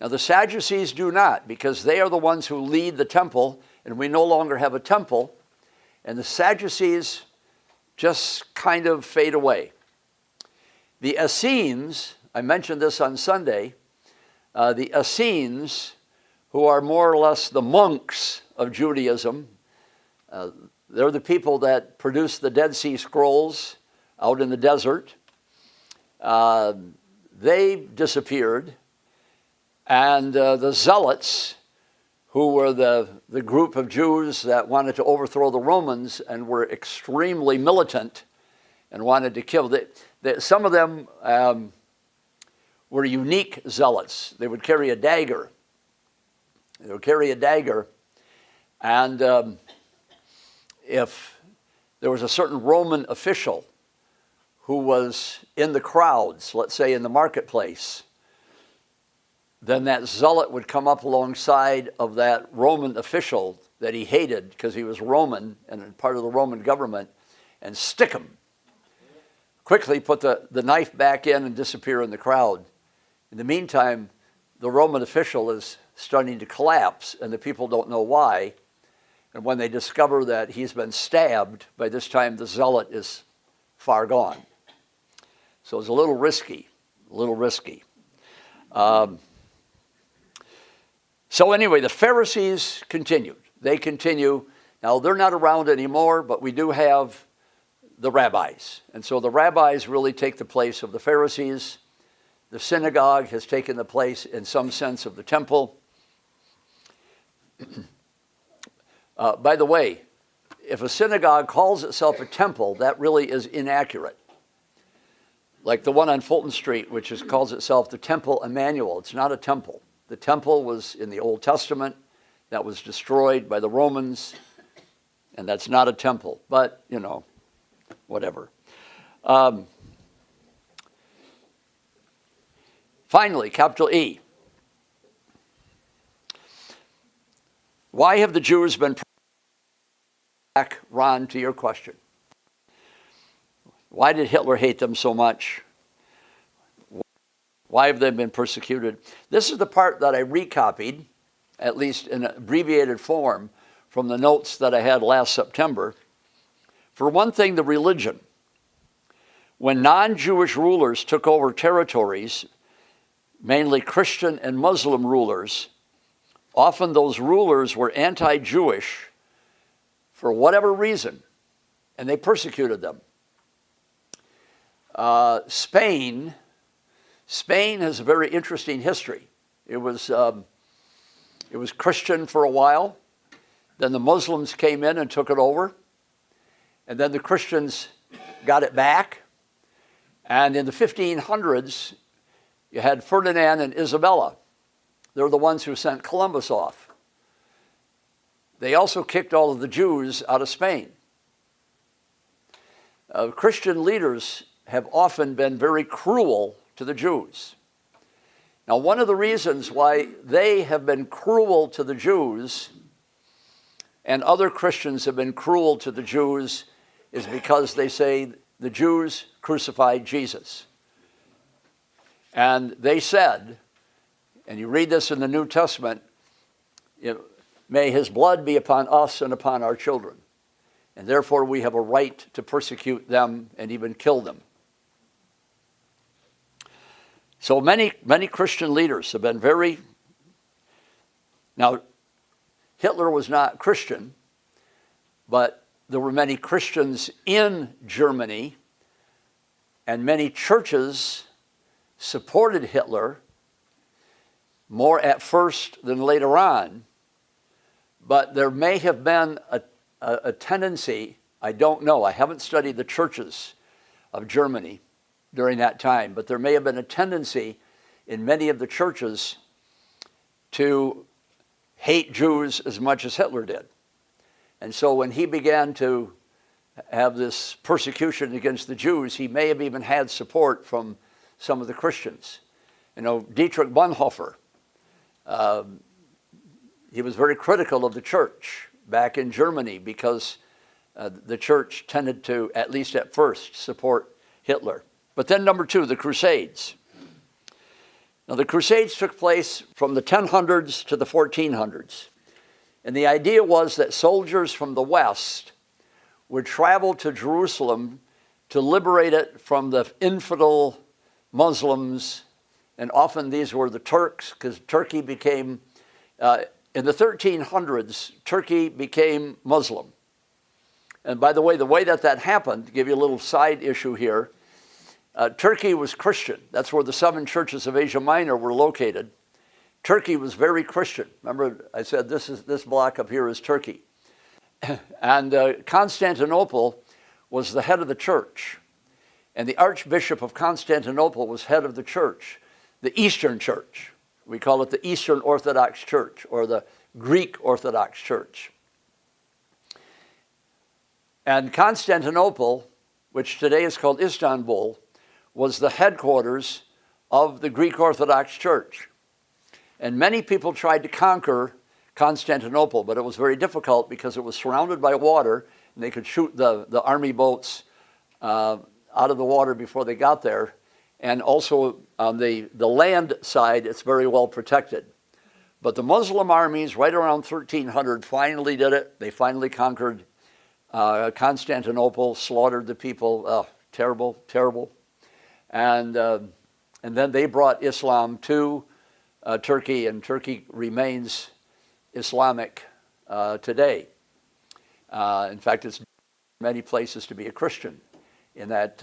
S1: Now the Sadducees do not, because they are the ones who lead the temple, and we no longer have a temple, and the Sadducees just kind of fade away. The Essenes, I mentioned this on Sunday, the Essenes, who are more or less the monks of Judaism, they're the people that produced the Dead Sea Scrolls out in the desert. they disappeared, and the Zealots, who were the group of Jews that wanted to overthrow the Romans and were extremely militant and wanted to kill. Some of them were unique zealots. They would carry a dagger. And if there was a certain Roman official who was in the crowds, let's say in the marketplace, then that zealot would come up alongside of that Roman official that he hated because he was Roman and part of the Roman government, and stick him. Quickly put the knife back in and disappear in the crowd. In the meantime, the Roman official is starting to collapse, and the people don't know why. And when they discover that he's been stabbed, by this time the zealot is far gone. So it's a little risky, So anyway, the Pharisees continued. They continue. Now, they're not around anymore, but we do have the rabbis. And so the rabbis really take the place of the Pharisees. The synagogue has taken the place, in some sense, of the temple. By the way, if a synagogue calls itself a temple, that really is inaccurate. Like the one on Fulton Street, which calls itself the Temple Emmanuel. It's not a temple. The temple was in the Old Testament. That was destroyed by the Romans. And that's not a temple. But, you know, whatever. Finally, capital E. Why have the Jews been back, Ron, to your question? Why did Hitler hate them so much? Why have they been persecuted? This is the part that I recopied, at least in abbreviated form, from the notes that I had last September. For one thing, the religion. When non-Jewish rulers took over territories, mainly Christian and Muslim rulers, often those rulers were anti-Jewish for whatever reason, and they persecuted them. Spain has a very interesting history. It was Christian for a while. Then the Muslims came in and took it over. And then the Christians got it back. And in the 1500s, you had Ferdinand and Isabella. They're the ones who sent Columbus off. They also kicked all of the Jews out of Spain. Christian leaders have often been very cruel to the Jews. Now, one of the reasons why they have been cruel to the Jews and other Christians have been cruel to the Jews is because they say the Jews crucified Jesus. And they said, and you read this in the New Testament, may his blood be upon us and upon our children. And therefore we have a right to persecute them and even kill them. So many Christian leaders have been very... Now, Hitler was not Christian, but there were many Christians in Germany, and many churches supported Hitler more at first than later on. But there may have been a tendency, I don't know, I haven't studied the churches of Germany during that time, but there may have been a tendency in many of the churches to hate Jews as much as Hitler did. And so when he began to have this persecution against the Jews, he may have even had support from some of the Christians. You know, Dietrich Bonhoeffer, he was very critical of the church back in Germany because the church tended to, at least at first, support Hitler. But then number two, the Crusades. Now the Crusades took place from the 1000s to the 1400s. And the idea was that soldiers from the West would travel to Jerusalem to liberate it from the infidel Muslims. And often these were the Turks, because Turkey became, in the 1300s, Turkey became Muslim. And by the way that happened, to give you a little side issue here, Turkey was Christian. That's where the 7 churches of Asia Minor were located. Turkey was very Christian. Remember, I said this block up here is Turkey. And Constantinople was the head of the church. And the Archbishop of Constantinople was head of the church, the Eastern Church. We call it the Eastern Orthodox Church, or the Greek Orthodox Church. And Constantinople, which today is called Istanbul, was the headquarters of the Greek Orthodox Church. And many people tried to conquer Constantinople, but it was very difficult because it was surrounded by water, and they could shoot the army boats out of the water before they got there. And also on the land side, it's very well protected. But the Muslim armies, right around 1300, finally did it. They finally conquered Constantinople, slaughtered the people. Terrible, terrible. And then they brought Islam to Turkey, and Turkey remains Islamic today. In fact, it's many places to be a Christian in that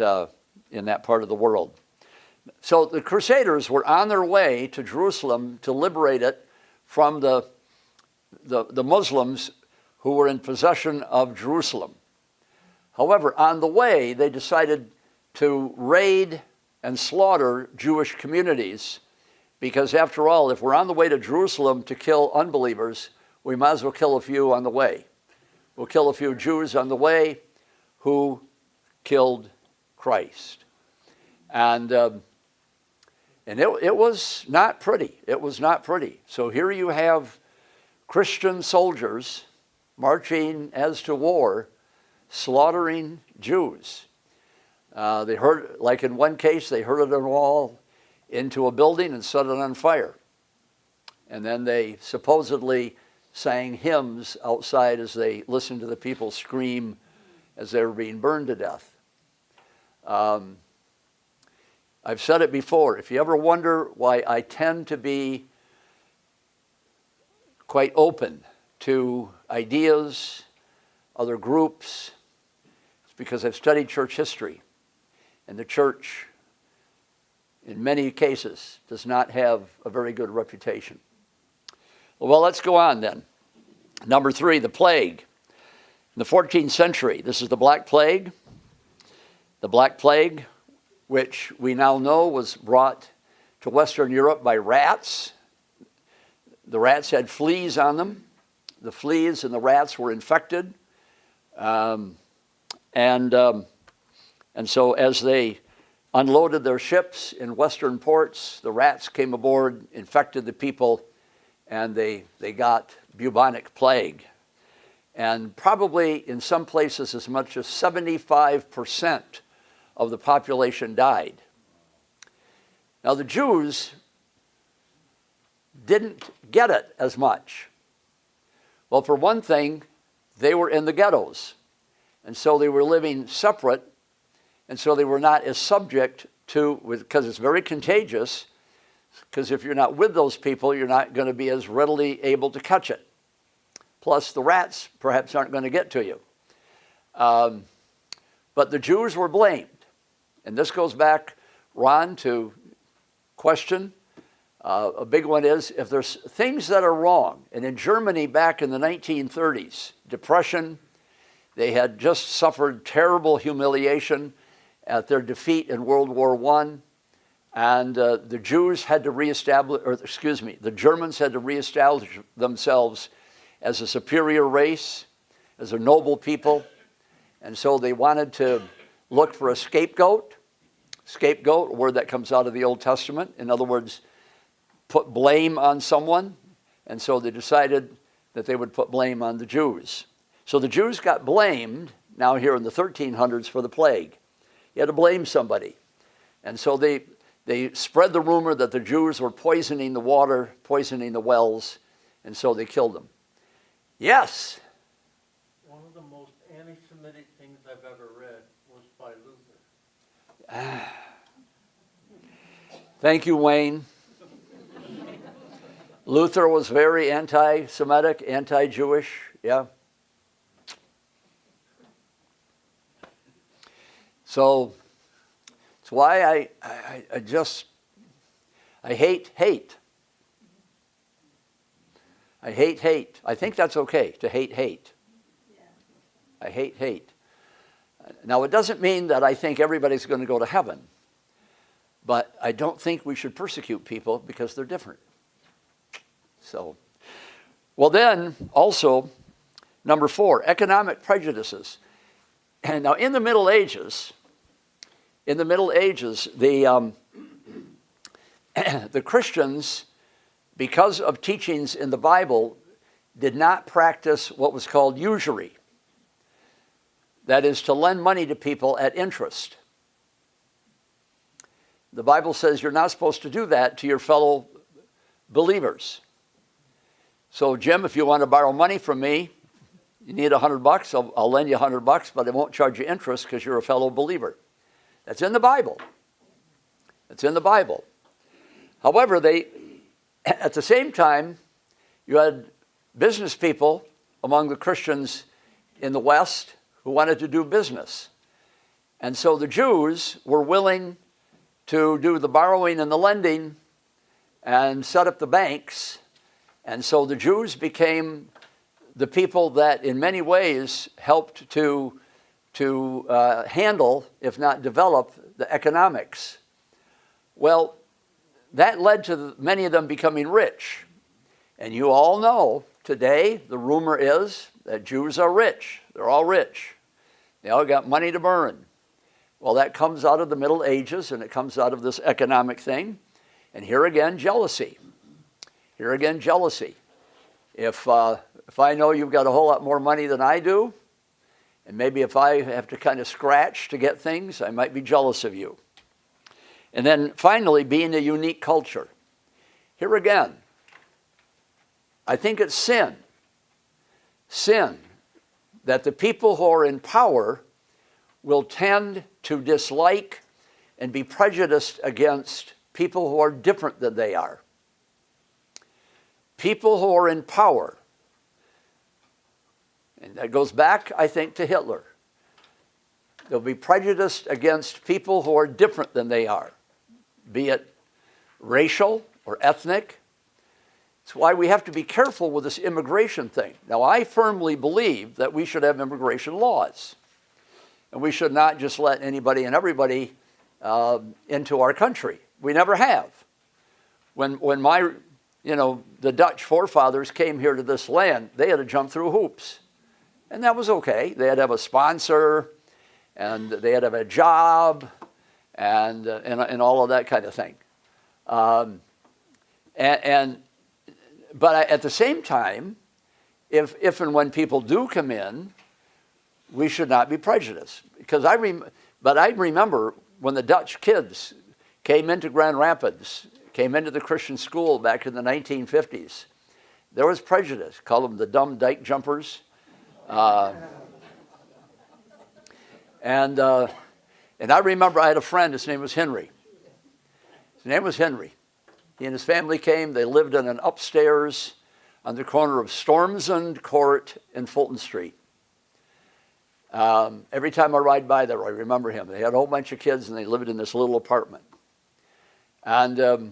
S1: part of the world. So the Crusaders were on their way to Jerusalem to liberate it from the Muslims who were in possession of Jerusalem. However, on the way, they decided to raid and slaughter Jewish communities, because after all, if we're on the way to Jerusalem to kill unbelievers, we might as well kill a few on the way. We'll kill a few Jews on the way who killed Christ. And it was not pretty. It was not pretty. So here you have Christian soldiers marching as to war, slaughtering Jews. They hurt, like in one case, they herded them all into a building and set it on fire. And then they supposedly sang hymns outside as they listened to the people scream as they were being burned to death. I've said it before, if you ever wonder why I tend to be quite open to ideas, other groups, it's because I've studied church history. And the church, in many cases, does not have a very good reputation. Well, let's go on then. Number 3, the plague. In the 14th century, this is the Black Plague. The Black Plague, which we now know was brought to Western Europe by rats. The rats had fleas on them. The fleas and the rats were infected. And so as they unloaded their ships in Western ports, the rats came aboard, infected the people, and they got bubonic plague. And probably in some places as much as 75% of the population died. Now the Jews didn't get it as much. Well, for one thing, they were in the ghettos. And so they were living separate, and so they were not as subject to, because it's very contagious, because if you're not with those people, you're not going to be as readily able to catch it. Plus, the rats perhaps aren't going to get to you. But the Jews were blamed. And this goes back, Ron, to question. A big one is, if there's things that are wrong, and in Germany back in the 1930s, depression, they had just suffered terrible humiliation at their defeat in World War I, and the Jews had to the Germans had to reestablish themselves as a superior race, as a noble people, and so they wanted to look for a scapegoat. Scapegoat, a word that comes out of the Old Testament. In other words, put blame on someone, and so they decided that they would put blame on the Jews. So the Jews got blamed, now here in the 1300s, for the plague. You had to blame somebody. And so they spread the rumor that the Jews were poisoning the water, poisoning the wells, and so they killed them. Yes?
S6: One of the most anti-Semitic things I've ever read was by Luther.
S1: Thank you, Wayne. Luther was very anti-Semitic, anti-Jewish, yeah. So it's why I hate hate. I hate hate. I think that's okay to hate hate. I hate hate. Now, it doesn't mean that I think everybody's going to go to heaven, but I don't think we should persecute people because they're different. So, well then, also, number 4, economic prejudices. And now, in the Middle Ages, the Christians, because of teachings in the Bible, did not practice what was called usury. That is, to lend money to people at interest. The Bible says you're not supposed to do that to your fellow believers. So, Jim, if you want to borrow money from me, you need $100, I'll lend you $100, but I won't charge you interest because you're a fellow believer. That's in the Bible. That's in the Bible. However, at the same time, you had business people among the Christians in the West who wanted to do business. And so the Jews were willing to do the borrowing and the lending and set up the banks. And so the Jews became the people that in many ways helped to handle, if not develop, the economics. Well, that led to many of them becoming rich. And you all know today, the rumor is that Jews are rich. They're all rich. They all got money to burn. Well, that comes out of the Middle Ages, and it comes out of this economic thing. And here again, jealousy. Here again, jealousy. If I know you've got a whole lot more money than I do, and maybe if I have to kind of scratch to get things, I might be jealous of you. And then finally, being a unique culture. Here again, I think it's sin. Sin that the people who are in power will tend to dislike and be prejudiced against people who are different than they are. People who are in power. And that goes back, I think, to Hitler. They'll be prejudiced against people who are different than they are, be it racial or ethnic. It's why we have to be careful with this immigration thing. Now, I firmly believe that we should have immigration laws. And we should not just let anybody and everybody into our country. We never have. When the Dutch forefathers came here to this land, they had to jump through hoops. And that was okay. They had to have a sponsor, and they had to have a job, and all of that kind of thing. But at the same time, if and when people do come in, we should not be prejudiced. Because I remember when the Dutch kids came into Grand Rapids, came into the Christian school back in the 1950s, there was prejudice. Called them the dumb dike jumpers. And I remember I had a friend, his name was Henry. His name was Henry. He and his family came. They lived in an upstairs on the corner of Stormsund Court and Fulton Street. Every time I ride by there, I remember him. They had a whole bunch of kids, and they lived in this little apartment. And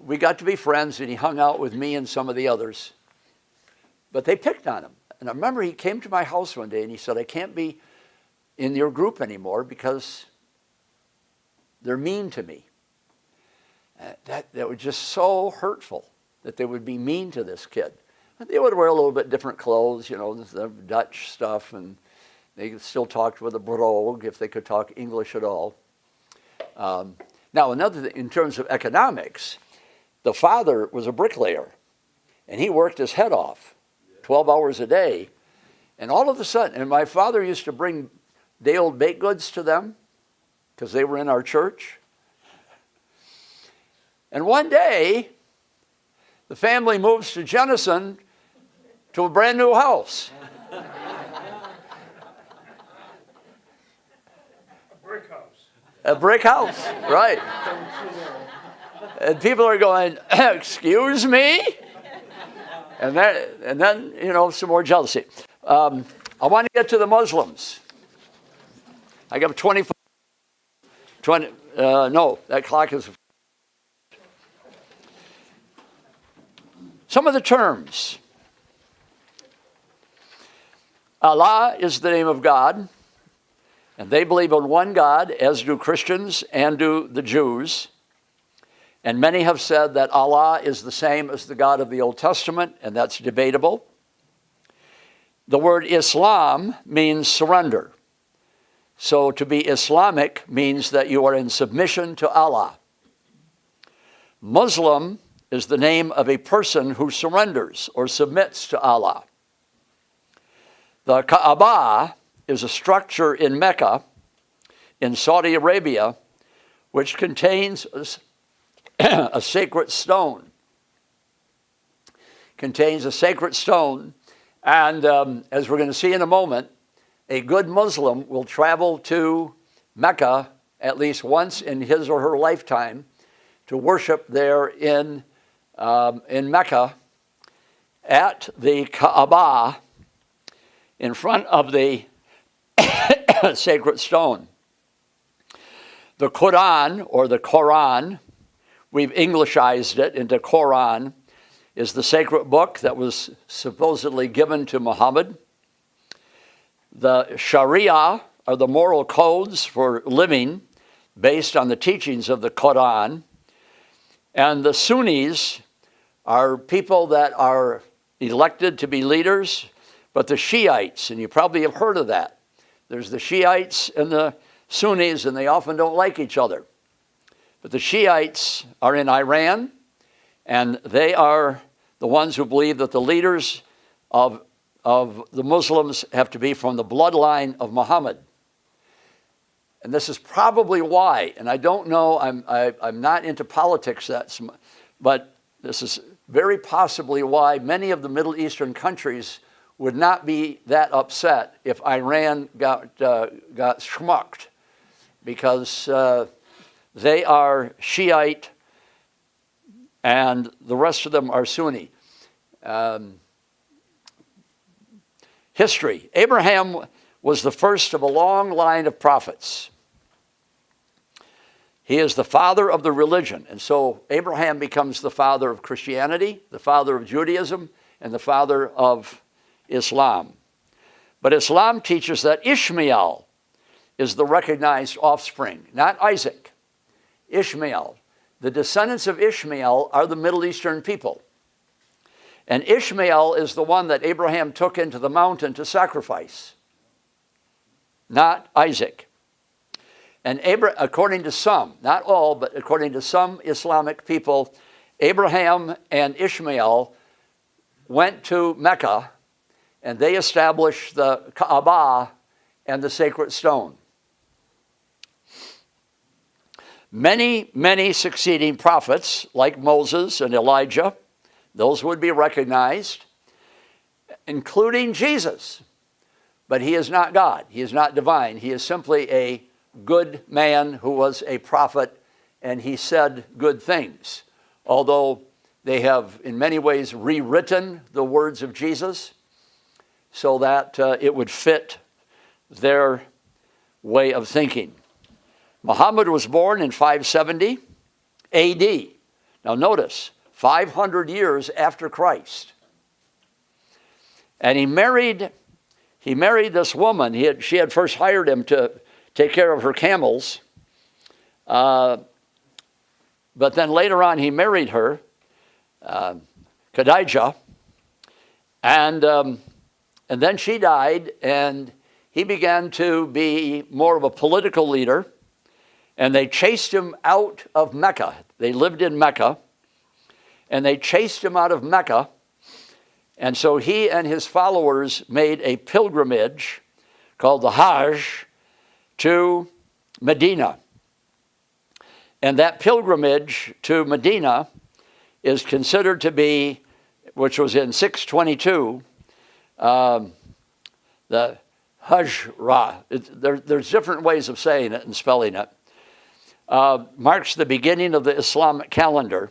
S1: we got to be friends, and he hung out with me and some of the others. But they picked on him. And I remember he came to my house one day, and he said, I can't be in your group anymore because they're mean to me. That was just so hurtful that they would be mean to this kid. They would wear a little bit different clothes, the Dutch stuff, and they still talked with a brogue if they could talk English at all. Now, another thing, in terms of economics, the father was a bricklayer, and he worked his head off, 12 hours a day. And all of a sudden, and my father used to bring day-old baked goods to them because they were in our church. And one day, the family moves to Jenison to a brand new house.
S6: Brick house.
S1: A brick house, right. And people are going, excuse me? And then, some more jealousy. I want to get to the Muslims. I got 25 No, that clock is. Some of the terms. Allah is the name of God, and they believe in one God, as do Christians and do the Jews. And many have said that Allah is the same as the God of the Old Testament, and that's debatable. The word Islam means surrender. So to be Islamic means that you are in submission to Allah. Muslim is the name of a person who surrenders or submits to Allah. The Kaaba is a structure in Mecca, in Saudi Arabia, which contains a sacred stone. Contains a sacred stone, and as we're going to see in a moment, a good Muslim will travel to Mecca at least once in his or her lifetime to worship there in Mecca at the Kaaba in front of the sacred stone. The Quran, or the Quran, we've Englishized it into Quran, is the sacred book that was supposedly given to Muhammad. The Sharia are the moral codes for living based on the teachings of the Quran. And the Sunnis are people that are elected to be leaders, but the Shiites, and you probably have heard of that. There's the Shiites and the Sunnis, and they often don't like each other. But the Shiites are in Iran, and they are the ones who believe that the leaders of the Muslims have to be from the bloodline of Muhammad. And this is probably why, and I don't know, I'm not into politics, but this is very possibly why many of the Middle Eastern countries would not be that upset if Iran got schmucked, because they are Shiite and the rest of them are Sunni. History. Abraham was the first of a long line of prophets. He is the father of the religion, and so Abraham becomes the father of Christianity, the father of Judaism, and the father of Islam. But Islam teaches that Ishmael is the recognized offspring, not Isaac. Ishmael. The descendants of Ishmael are the Middle Eastern people. And Ishmael is the one that Abraham took into the mountain to sacrifice, not Isaac. And according to some, not all, but according to some Islamic people, Abraham and Ishmael went to Mecca and they established the Kaaba and the sacred stone. Many, many succeeding prophets, like Moses and Elijah, those would be recognized, including Jesus. But he is not God. He is not divine. He is simply a good man who was a prophet, and he said good things. Although they have, in many ways, rewritten the words of Jesus so that it would fit their way of thinking. Muhammad was born in 570 AD. Now notice, 500 years after Christ. And he married this woman. She had first hired him to take care of her camels. But then later on he married her, Khadijah. And then she died, and he began to be more of a political leader. And they chased him out of Mecca. They lived in Mecca. And they chased him out of Mecca. And so he and his followers made a pilgrimage called the Hajj to Medina. And that pilgrimage to Medina is considered to be, which was in 622, the Hajra. There's different ways of saying it and spelling it. Marks the beginning of the Islamic calendar.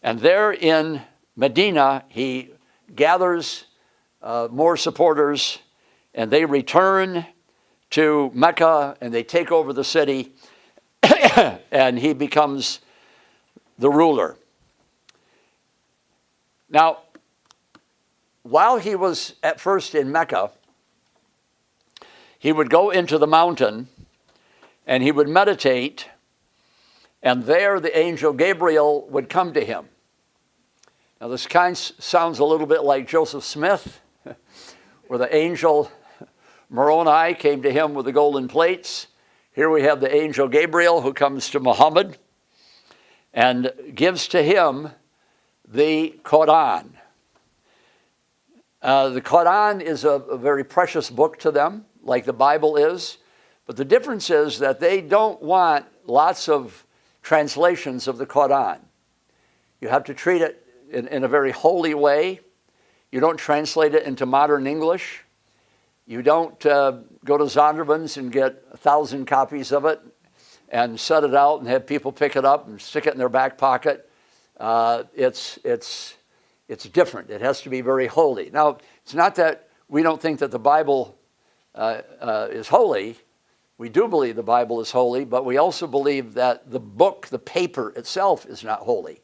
S1: And there in Medina, he gathers more supporters, and they return to Mecca, and they take over the city. and he becomes the ruler. Now, while he was at first in Mecca, he would go into the mountain and he would meditate, and there the angel Gabriel would come to him. Now, this kind sounds a little bit like Joseph Smith, where the angel Moroni came to him with the golden plates. Here we have the angel Gabriel who comes to Muhammad and gives to him the Quran. The Quran is a very precious book to them, like the Bible is. But the difference is that they don't want lots of translations of the Quran. You have to treat it in a very holy way. You don't translate it into modern English. You don't go to Zondervan's and get 1,000 copies of it and set it out and have people pick it up and stick it in their back pocket. It's different. It has to be very holy. Now, it's not that we don't think that the Bible is holy. We do believe the Bible is holy, but we also believe that the book, the paper itself, is not holy.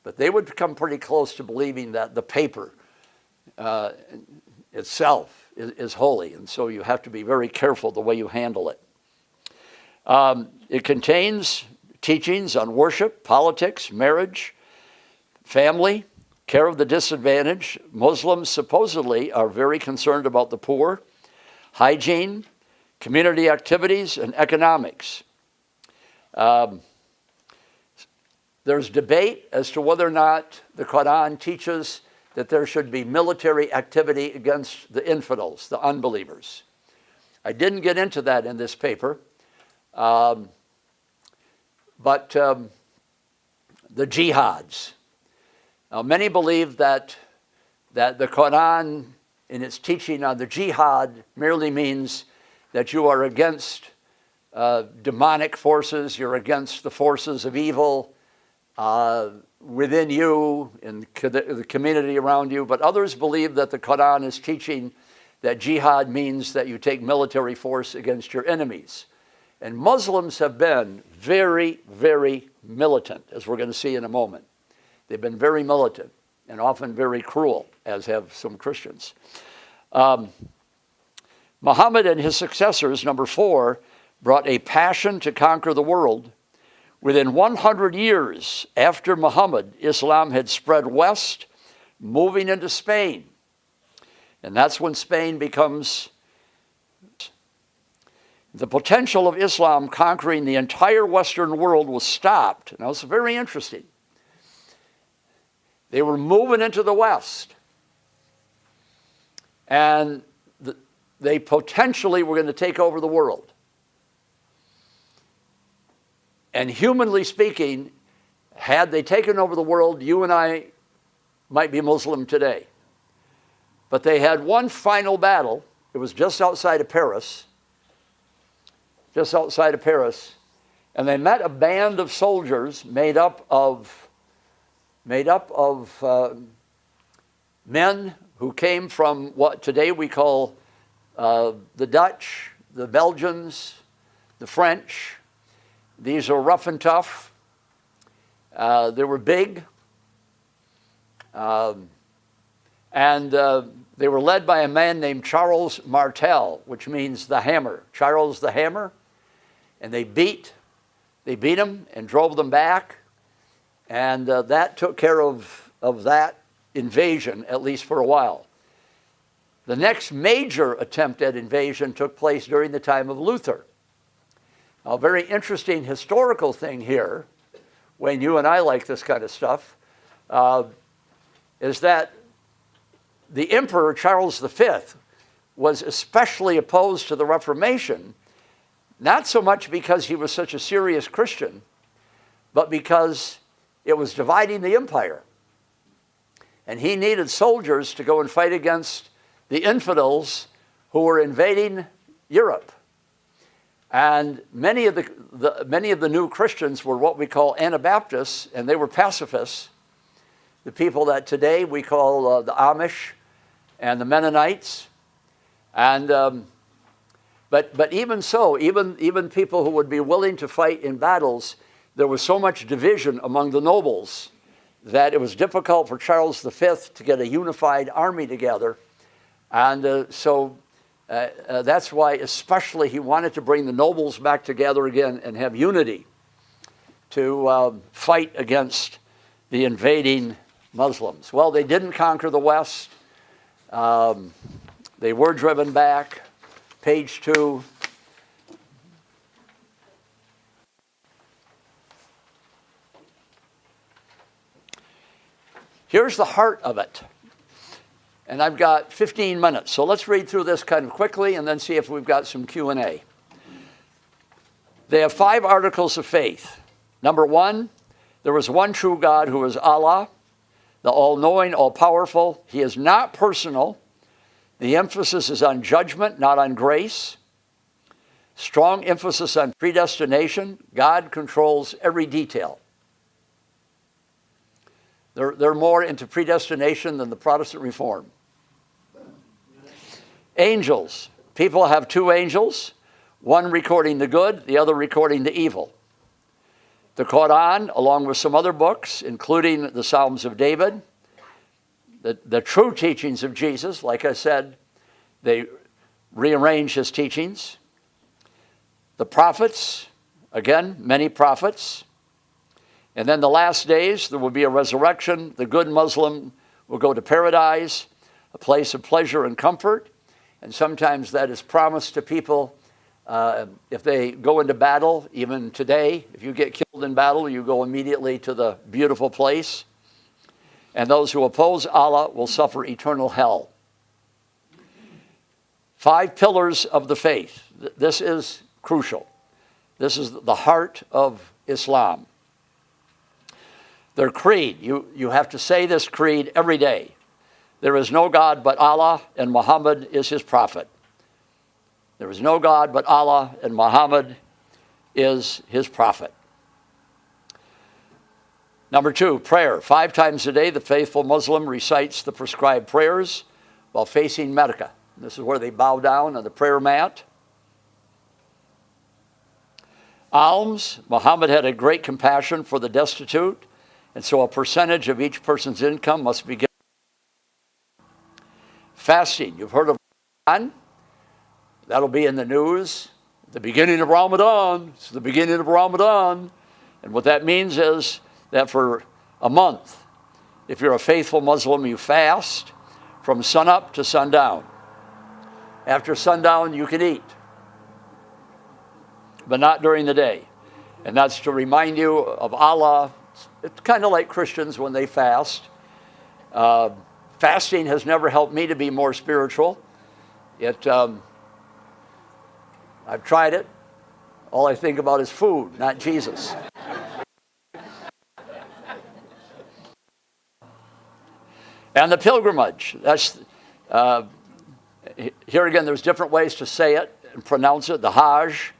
S1: But they would come pretty close to believing that the paper itself is holy, and so you have to be very careful the way you handle it. It contains teachings on worship, politics, marriage, family, care of the disadvantaged. Muslims supposedly are very concerned about the poor, hygiene, community activities, and economics. There's debate as to whether or not the Quran teaches that there should be military activity against the infidels, the unbelievers. I didn't get into that in this paper, but the jihads. Now, many believe that the Quran, in its teaching on the jihad, merely means that you are against demonic forces, you're against the forces of evil within you, in the community around you. But others believe that the Quran is teaching that jihad means that you take military force against your enemies. And Muslims have been very, very militant, as we're going to see in a moment. They've been very militant and often very cruel, as have some Christians. Muhammad and his successors, number 4, brought a passion to conquer the world. Within 100 years after Muhammad, Islam had spread west, moving into Spain. And that's when Spain becomes... The potential of Islam conquering the entire Western world was stopped. Now, it's very interesting. They were moving into the West. And they potentially were going to take over the world. And humanly speaking, had they taken over the world, you and I might be Muslim today. But they had one final battle. It was just outside of Paris. Just outside of Paris. And they met a band of soldiers made up of men who came from what today we call the Dutch, the Belgians, the French. These are rough and tough. They were big. And they were led by a man named Charles Martel, which means the hammer. Charles the Hammer. And they beat them and drove them back. And that took care of that invasion, at least for a while. The next major attempt at invasion took place during the time of Luther. A very interesting historical thing here, when you and I like this kind of stuff, is that the Emperor Charles V was especially opposed to the Reformation, not so much because he was such a serious Christian, but because it was dividing the empire. And he needed soldiers to go and fight against the infidels who were invading Europe. And many of the new Christians were what we call Anabaptists, and they were pacifists. The people that today we call the Amish and the Mennonites. But But even so, even people who would be willing to fight in battles, there was so much division among the nobles that it was difficult for Charles V to get a unified army together. And so that's why especially he wanted to bring the nobles back together again and have unity to fight against the invading Muslims. Well, they didn't conquer the West. They were driven back. Page 2. Here's the heart of it. And I've got 15 minutes, so let's read through this kind of quickly and then see if we've got some Q&A. They have 5 articles of faith. Number 1, there is one true God who is Allah, the all-knowing, all-powerful. He is not personal. The emphasis is on judgment, not on grace. Strong emphasis on predestination. God controls every detail. They're more into predestination than the Protestant Reform. Angels. People have 2 angels, one recording the good, the other recording the evil. The Quran, along with some other books, including the Psalms of David, the true teachings of Jesus. Like I said, they rearrange his teachings. The prophets, again, many prophets. And then the last days, there will be a resurrection. The good Muslim will go to paradise, a place of pleasure and comfort. And sometimes that is promised to people if they go into battle. Even today, if you get killed in battle, you go immediately to the beautiful place. And those who oppose Allah will suffer eternal hell. 5 pillars of the faith. This is crucial. This is the heart of Islam. Their creed, you have to say this creed every day. There is no God but Allah, and Muhammad is his prophet. There is no God but Allah, and Muhammad is his prophet. Number 2, prayer. 5 times a day, the faithful Muslim recites the prescribed prayers while facing Mecca. This is where they bow down on the prayer mat. Alms. Muhammad had a great compassion for the destitute, and so a percentage of each person's income must be given. Fasting. You've heard of Ramadan. That'll be in the news. The beginning of Ramadan. It's the beginning of Ramadan. And what that means is that for a month, if you're a faithful Muslim, you fast from sunup to sundown. After sundown, you can eat, but not during the day. And that's to remind you of Allah. It's kind of like Christians when they fast. Fasting has never helped me to be more spiritual. I've tried it. All I think about is food, not Jesus. And the pilgrimage. That's here again, there's different ways to say it and pronounce it. The Hajj.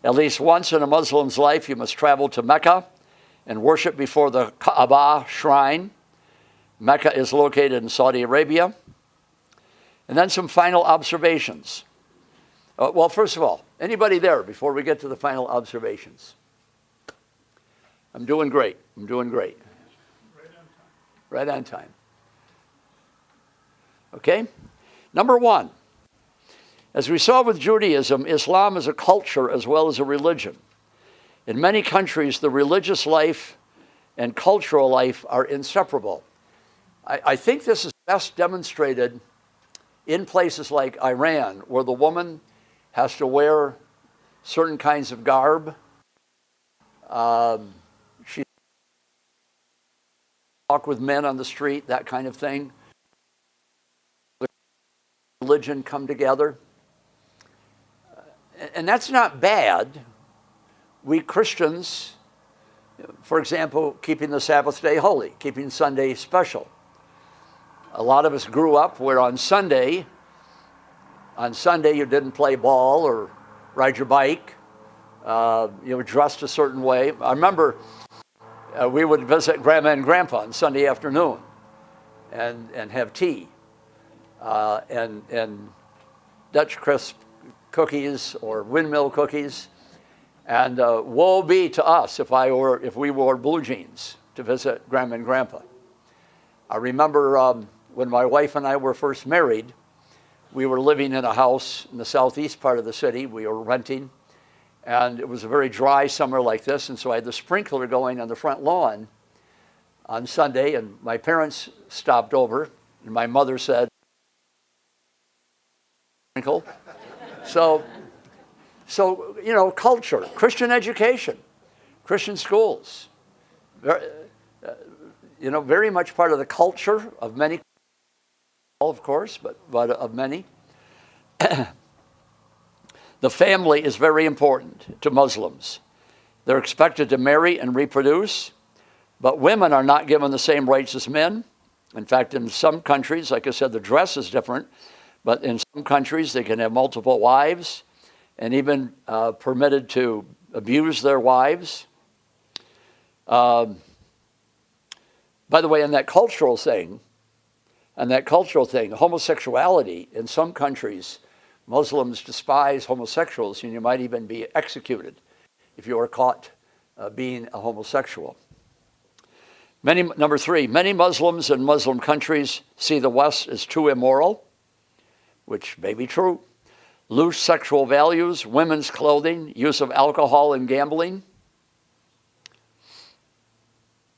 S1: At least once in a Muslim's life, you must travel to Mecca and worship before the Kaaba shrine. Mecca is located in Saudi Arabia. And then some final observations. Well, first of all, anybody there before we get to the final observations? I'm doing great. I'm doing great. Right on time. Okay? Number 1. As we saw with Judaism, Islam is a culture as well as a religion. In many countries, the religious life and cultural life are inseparable. I think this is best demonstrated in places like Iran, where the woman has to wear certain kinds of garb. She walk with men on the street, that kind of thing. Religion come together. And that's not bad. We Christians, for example, keeping the Sabbath day holy, keeping Sunday special. A lot of us grew up where on Sunday you didn't play ball or ride your bike. You were dressed a certain way. I remember we would visit Grandma and Grandpa on Sunday afternoon and have tea and Dutch crisp cookies or windmill cookies. And woe be to us if we wore blue jeans to visit Grandma and Grandpa. I remember when my wife and I were first married, we were living in a house in the southeast part of the city. We were renting, and it was a very dry summer like this, and so I had the sprinkler going on the front lawn on Sunday, and my parents stopped over, and my mother said, sprinkle. So, you know, culture, Christian education, Christian schools, you know, very much part of the culture of many, of course, but of many. The family is very important to Muslims. They're expected to marry and reproduce, but women are not given the same rights as men. In fact, in some countries, like I said, the dress is different, but in some countries they can have multiple wives and even permitted to abuse their wives. By the way, in that cultural thing, homosexuality, in some countries, Muslims despise homosexuals, and you might even be executed if you are caught being a homosexual. Number three, many Muslims in Muslim countries see the West as too immoral, which may be true. Loose sexual values, women's clothing, use of alcohol and gambling.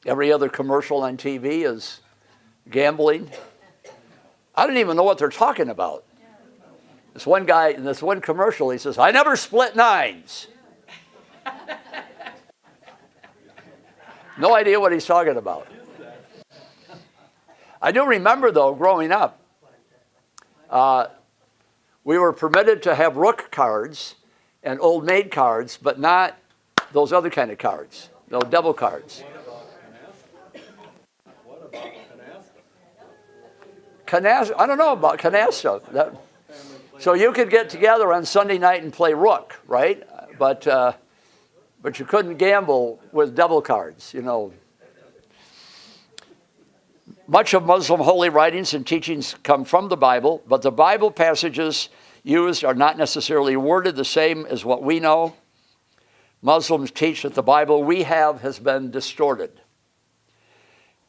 S1: Every other commercial on TV is gambling. I don't even know what they're talking about. This one guy in this one commercial, he says, "I never split nines." No idea what he's talking about. I do remember, though, growing up, we were permitted to have rook cards and old maid cards, but not those other kind of cards, no devil cards.
S2: What about canasta?
S1: Canasta, I don't know about canasta. So you could get together on Sunday night and play rook, right? But you couldn't gamble with devil cards, you know. Much of Muslim holy writings and teachings come from the Bible, but the Bible passages used are not necessarily worded the same as what we know. Muslims teach that the Bible we have has been distorted.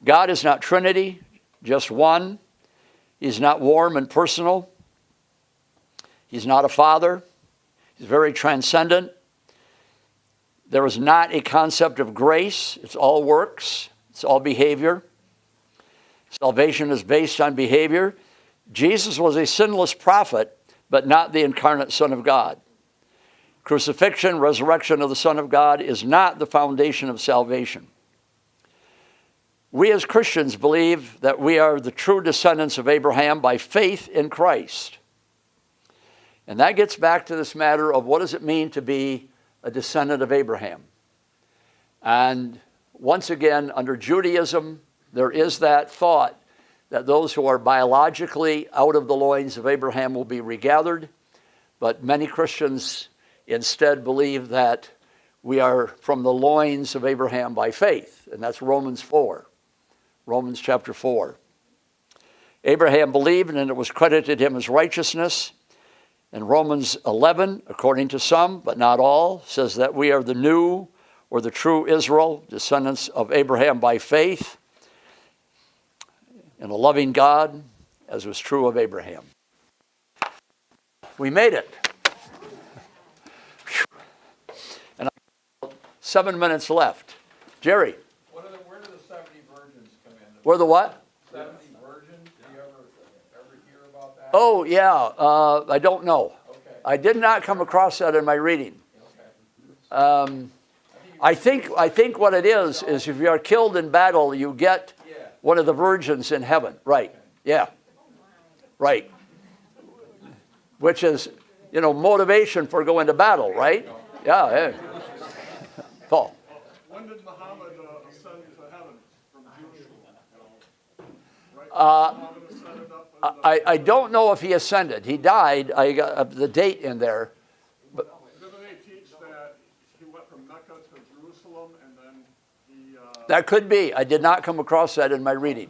S1: God is not Trinity, just one. He's not warm and personal. He's not a father. He's very transcendent. There is not a concept of grace. It's all works. It's all behavior. Salvation is based on behavior. Jesus was a sinless prophet, but not the incarnate Son of God. Crucifixion, resurrection of the Son of God is not the foundation of salvation. We as Christians believe that we are the true descendants of Abraham by faith in Christ. And that gets back to this matter of what does it mean to be a descendant of Abraham. And once again, under Judaism, there is that thought that those who are biologically out of the loins of Abraham will be regathered, but many Christians instead believe that we are from the loins of Abraham by faith, and that's Romans 4, Romans chapter 4. Abraham believed, and it was credited him as righteousness. And Romans 11, according to some, but not all, says that we are the new or the true Israel, descendants of Abraham by faith, and a loving God, as was true of Abraham. We made it. And I have 7 minutes left. Jerry.
S2: Where do the 70 virgins come in?
S1: Where the what?
S2: 70 virgins? Do you ever hear about that?
S1: Oh, yeah. I don't know.
S2: Okay.
S1: I did not come across that in my reading.
S2: Okay.
S1: I think what it is if you are killed in battle, you get one of the virgins in heaven. Right. Yeah. Right. Which is, you know, motivation for going to battle, right? Yeah. Paul.
S7: When did Muhammad ascend to heaven from Jewish school? Muhammad ascended up and,
S1: I don't know if he ascended. He died. I got the date in there.
S7: Doesn't they teach that he went from Mecca to Jerusalem and then he...
S1: That could be. I did not come across that in my reading.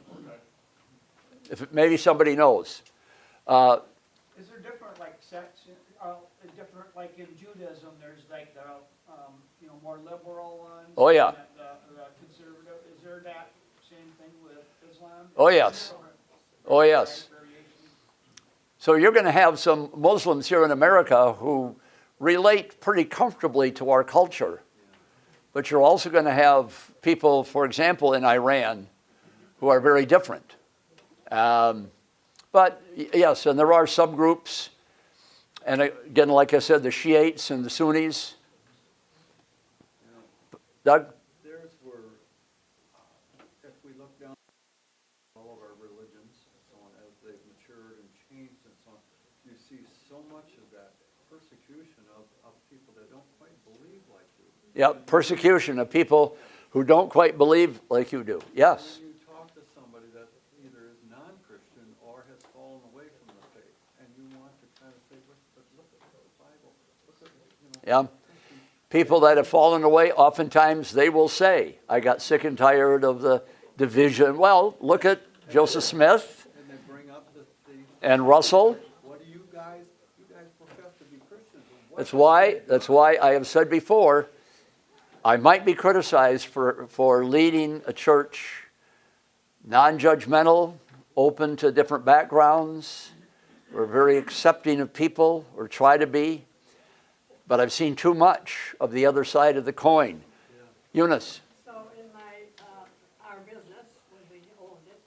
S7: Okay.
S1: Maybe somebody knows.
S8: Is there different, like, sects, different, like in Judaism, there's like the, more liberal ones.
S1: Oh, yeah.
S8: And the conservative, is there that same thing with Islam?
S1: Oh, yes. Oh, yes.
S8: Variations?
S1: So you're going to have some Muslims here in America who relate pretty comfortably to our culture. But you're also going to have people, for example, in Iran, who are very different. But yes, and there are subgroups. And again, like I said, the Shiites and the Sunnis. Doug?
S2: There's where, if we look down all of our religions and so on, as they've matured and changed and so on, you see so much of that persecution of people that don't quite believe like you.
S1: Yep, persecution of people who don't quite believe like you do. Yes.
S2: When you talk to somebody that either is non-Christian or has fallen away from the faith, and you want to kind of say, look at the Bible, look at,
S1: Yeah. People that have fallen away, oftentimes they will say, I got sick and tired of the division. Well, look at Joseph Smith
S2: and they bring up the
S1: and Russell.
S2: what do you guys profess to be Christians. And
S1: That's why I have said before, I might be criticized for leading a church non-judgmental, open to different backgrounds. We're very accepting of people, or try to be. But I've seen too much of the other side of the coin. Eunice.
S9: So in our business, when we owned it,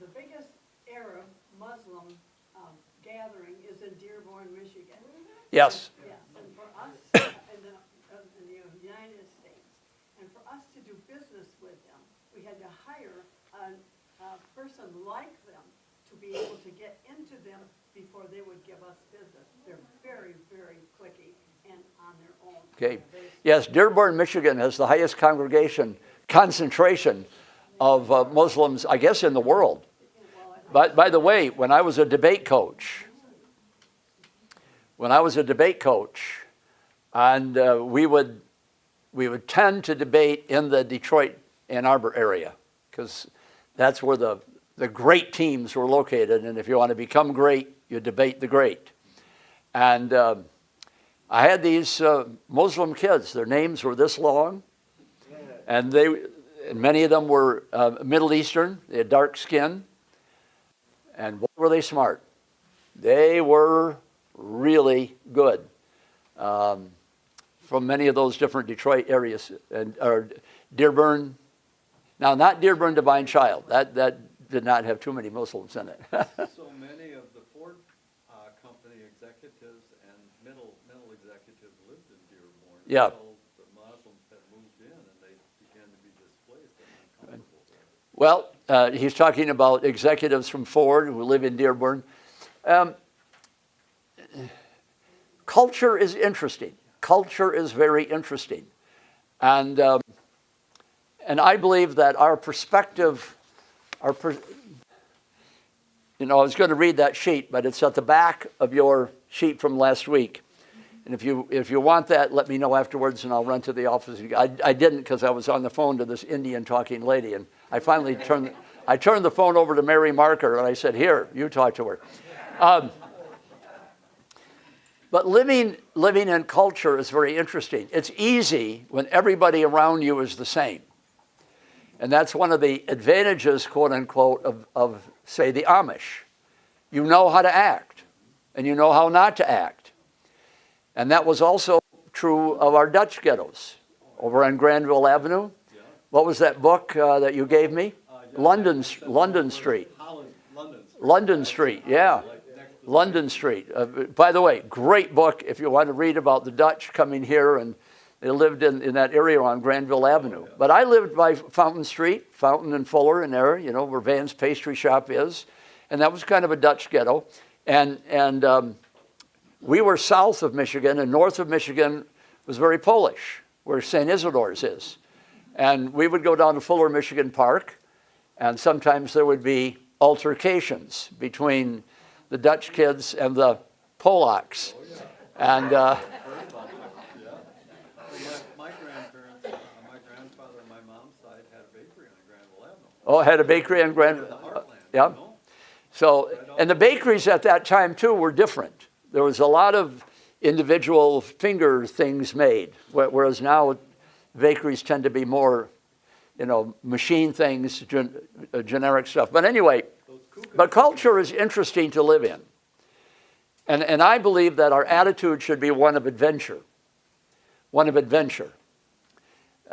S9: the biggest Arab Muslim gathering is in Dearborn, Michigan.
S1: Yes.
S9: Yes, and for us, in the United States, and for us to do business with them, we had to hire a person like them to be able to get into them before they would give us business. They're very, very cliquey and on their own.
S1: Okay. Yes, Dearborn, Michigan has the highest concentration of Muslims, I guess, in the world. But by the way, when I was a debate coach, and we would tend to debate in the Detroit, Ann Arbor area, because that's where the great teams were located. And if you want to become great, you debate the great. And I had these Muslim kids. Their names were this long, and many of them were Middle Eastern. They had dark skin, and boy, were they smart. They were really good from many of those different Detroit areas, or Dearborn. Now, not Dearborn Divine Child. That did not have too many Muslims in it.
S2: so many of the Ford company executives and middle executives lived in Dearborn.
S1: Yeah.
S2: Until the Muslims had moved in and they began to be displaced and uncomfortable there.
S1: Well, he's talking about executives from Ford who live in Dearborn. Culture is interesting. Culture is very interesting. And I believe that our perspective, I was going to read that sheet, but it's at the back of your sheet from last week. And if you want that, let me know afterwards, and I'll run to the office. I didn't, because I was on the phone to this Indian talking lady, and I finally turned the phone over to Mary Marker, and I said, "Here, you talk to her." But living in culture is very interesting. It's easy when everybody around you is the same. And that's one of the advantages, quote unquote, of say, the Amish. You know how to act, and you know how not to act. And that was also true of our Dutch ghettos over on Granville Avenue. What was that book that you gave me? London Street. London Street, yeah. London Street. By the way, great book if you want to read about the Dutch coming here, and they lived in that area on Granville Avenue. But I lived by Fountain Street, Fountain and Fuller in there, where Van's Pastry Shop is. And that was kind of a Dutch ghetto. And we were south of Michigan, and north of Michigan was very Polish, where St. Isidore's is. And we would go down to Fuller, Michigan Park, and sometimes there would be altercations between the Dutch kids and the Polacks. And
S2: My grandparents, my grandfather on my mom's side had a bakery on Granville Avenue.
S1: had a bakery in Granville. Yeah. So, and the bakeries at that time too were different. There was a lot of individual finger things made, whereas now bakeries tend to be more, machine things, generic stuff. But anyway, but culture is interesting to live in. And I believe that our attitude should be one of adventure. One of adventure.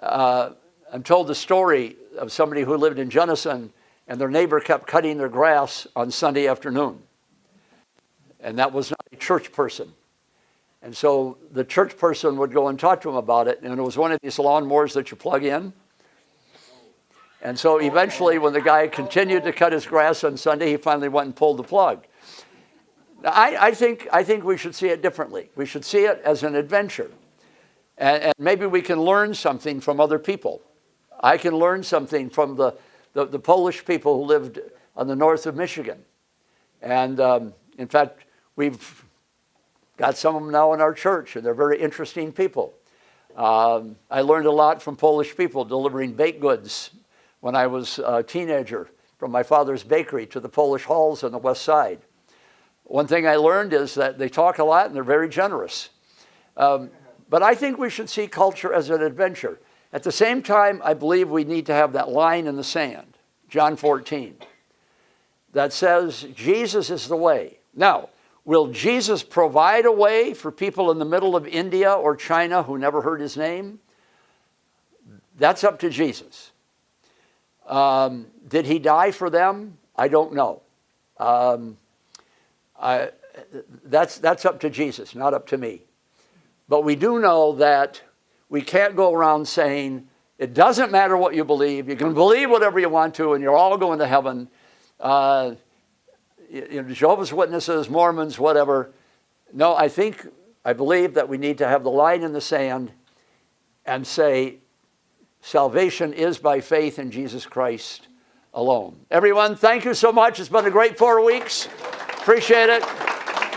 S1: I'm told the story of somebody who lived in Jenison, and their neighbor kept cutting their grass on Sunday afternoon. And that was not a church person. And so the church person would go and talk to him about it, and it was one of these lawnmowers that you plug in. And so eventually, when the guy continued to cut his grass on Sunday, he finally went and pulled the plug. Now, I think we should see it differently. We should see it as an adventure. And maybe we can learn something from other people. I can learn something from the Polish people who lived on the north of Michigan. And in fact, we've got some of them now in our church, and they're very interesting people. I learned a lot from Polish people delivering baked goods when I was a teenager from my father's bakery to the Polish halls on the west side. One thing I learned is that they talk a lot and they're very generous. But I think we should see culture as an adventure. At the same time, I believe we need to have that line in the sand, John 14, that says Jesus is the way. Now, will Jesus provide a way for people in the middle of India or China who never heard his name? That's up to Jesus. Did he die for them? I don't know. That's up to Jesus, not up to me. But we do know that we can't go around saying, it doesn't matter what you believe, you can believe whatever you want to, and you're all going to heaven. Jehovah's Witnesses, Mormons, whatever. No, I believe that we need to have the line in the sand and say, salvation is by faith in Jesus Christ alone. Everyone, thank you so much. It's been a great 4 weeks. Appreciate it.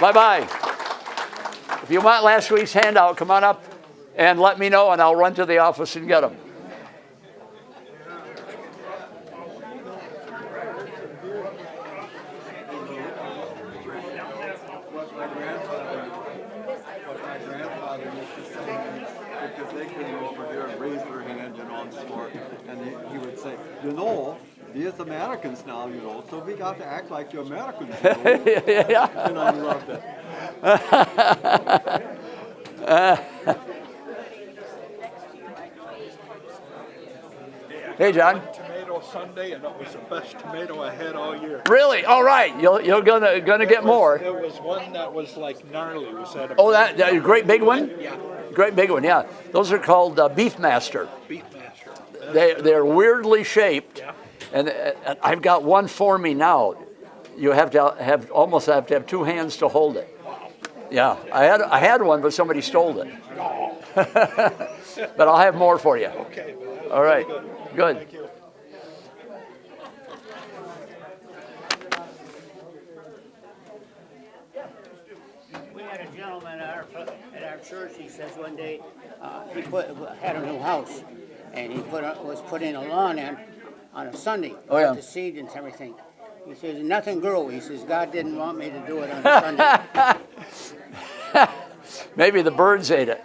S1: Bye-bye. If you want last week's handout, come on up and let me know, and I'll run to the office and get them.
S2: What my grandfather used to say, because they came over here and raised their hand, on sport, and he would say, these Americans now, so we got to act like the Americans,
S1: Yeah.
S2: And I loved it.
S1: Hey, John.
S10: Tomato Sunday, and it was the best tomato I had all year.
S1: Really? All right. You're gonna get more.
S10: There was one that was like gnarly. Was that a
S1: that great big one?
S10: Yeah.
S1: Great big one. Yeah. Those are called Beefmaster.
S10: Beefmaster.
S1: They're weirdly shaped.
S10: Yeah.
S1: And I've got one for me now. You have to almost have to have two hands to hold it. Yeah, I had one, but somebody stole it. But I'll have more for you.
S10: Okay.
S1: All right. Good.
S10: Thank you.
S11: We had a gentleman at our church. He says one day he had a new house, and he was putting a lawn in on a Sunday.
S1: Oh, yeah.
S11: With the seed and everything. He says nothing grew. He says God didn't want me to do it on a Sunday.
S1: Maybe the birds ate it.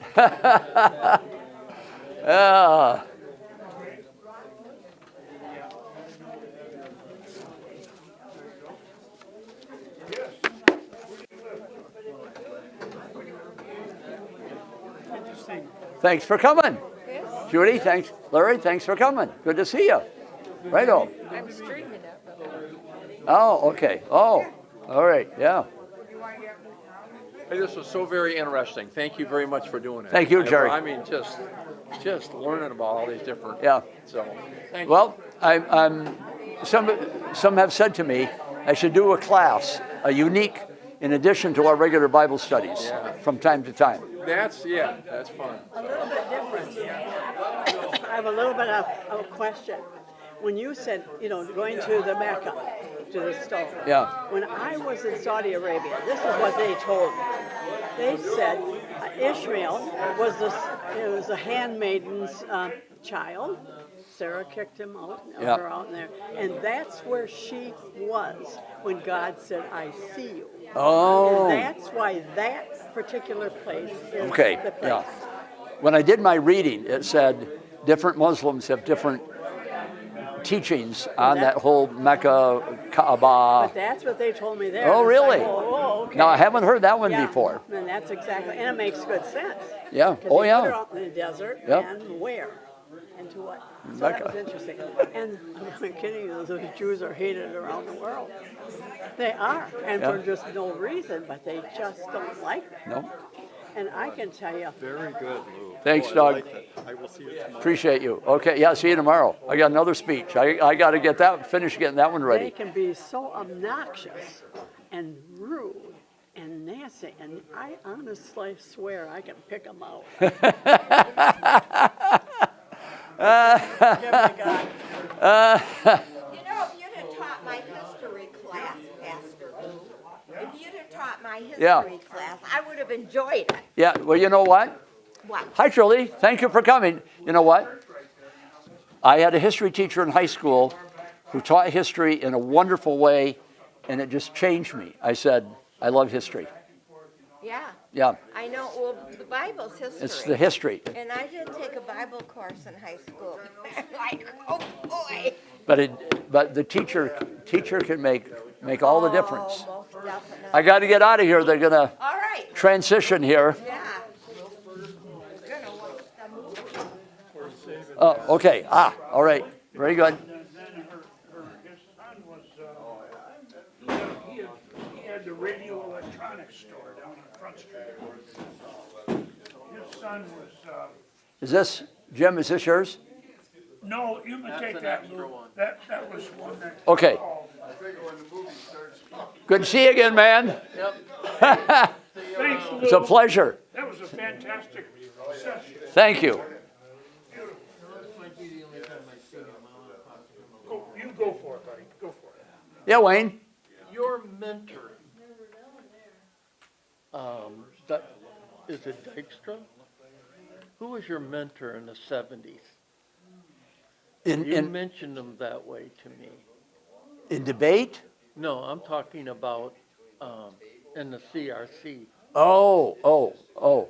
S1: Thanks for coming. Judy, thanks. Larry, thanks for coming. Good to see you. Righto.
S5: I'm streaming it, but.
S1: Oh, okay. Oh, all right. Yeah.
S12: Hey, this was so very interesting. Thank you very much for doing it.
S1: Thank you, Jerry.
S12: I mean, just learning about all these different.
S1: Yeah.
S12: So, thank you.
S1: Well, some have said to me I should do a class, a unique, in addition to our regular Bible studies, from time to time.
S12: That's fun.
S9: A little bit different. I have a little bit of a question. When you said, going to the Mecca, to the stone.
S1: Yeah.
S9: When I was in Saudi Arabia, this is what they told me. They said Ishmael was a handmaiden's child. Sarah kicked him out, her out in there. And that's where she was when God said, I see you.
S1: Oh.
S9: And that's why that particular place is
S1: Okay,
S9: the place.
S1: yeah. When I did my reading, it said different Muslims have different teachings on that whole Mecca, Kaaba.
S9: But that's what they told me there.
S1: Oh,
S9: It's like,
S1: really?
S9: oh, okay.
S1: Now, I haven't heard that one
S9: Yeah,
S1: before.
S9: And that's exactly, and it makes good sense.
S1: Yeah,
S9: Because
S1: oh,
S9: they put it
S1: yeah.
S9: out in the desert,
S1: Yep.
S9: and where, and to what. So
S1: Mecca.
S9: that was interesting. And I'm not kidding you, those Jews are hated around the world. They are, and for
S1: Yeah.
S9: just no reason, but they just don't like it.
S1: No?
S9: And I can tell you,
S2: Very good, Lou.
S1: Thanks,
S2: Oh, I
S1: Doug.
S2: like that. I will see you tomorrow.
S1: Appreciate you. Okay, yeah, see you tomorrow. I got another speech. I got to finish getting that one
S9: they
S1: ready.
S9: can be so obnoxious and rude and nasty, and I honestly swear I can pick them out. Give me God.
S5: You know, if you'd have taught my history class, Pastor Lou, if you'd have taught my
S1: Yeah.
S5: history class, I would have enjoyed it.
S1: Yeah, well, you know what?
S5: What?
S1: Hi, Shirley. Thank you for coming. You know what? I had a history teacher in high school who taught history in a wonderful way, and it just changed me. I said, I love history.
S5: Yeah,
S1: Yeah,
S5: I know, well, the Bible's history.
S1: it's the history.
S5: And I did take a Bible course in high school. I'm like, oh boy.
S1: But the teacher can make all the difference.
S5: Oh, most definitely.
S1: I got to get out of here. They're going to
S5: All right,
S1: transition here.
S5: yeah.
S1: Oh, okay. All right. Very good.
S8: Then his son was, he had the radio electronics store down on Front Street. His son was,
S1: Is this, Jim, is this yours?
S8: no, you can take that, Lou. That was one that.
S1: Okay.
S8: called.
S1: Good to see you again, man.
S8: Thanks, Lou.
S1: It's a pleasure.
S8: That was a fantastic session.
S1: Thank you.
S8: You go for it, buddy, go for it.
S1: Yeah, Wayne.
S6: Your mentor, is it Dykstra? Who was your mentor in the 70s? You mentioned him that way to me.
S1: In debate?
S6: No, I'm talking about in the CRC.
S1: Oh.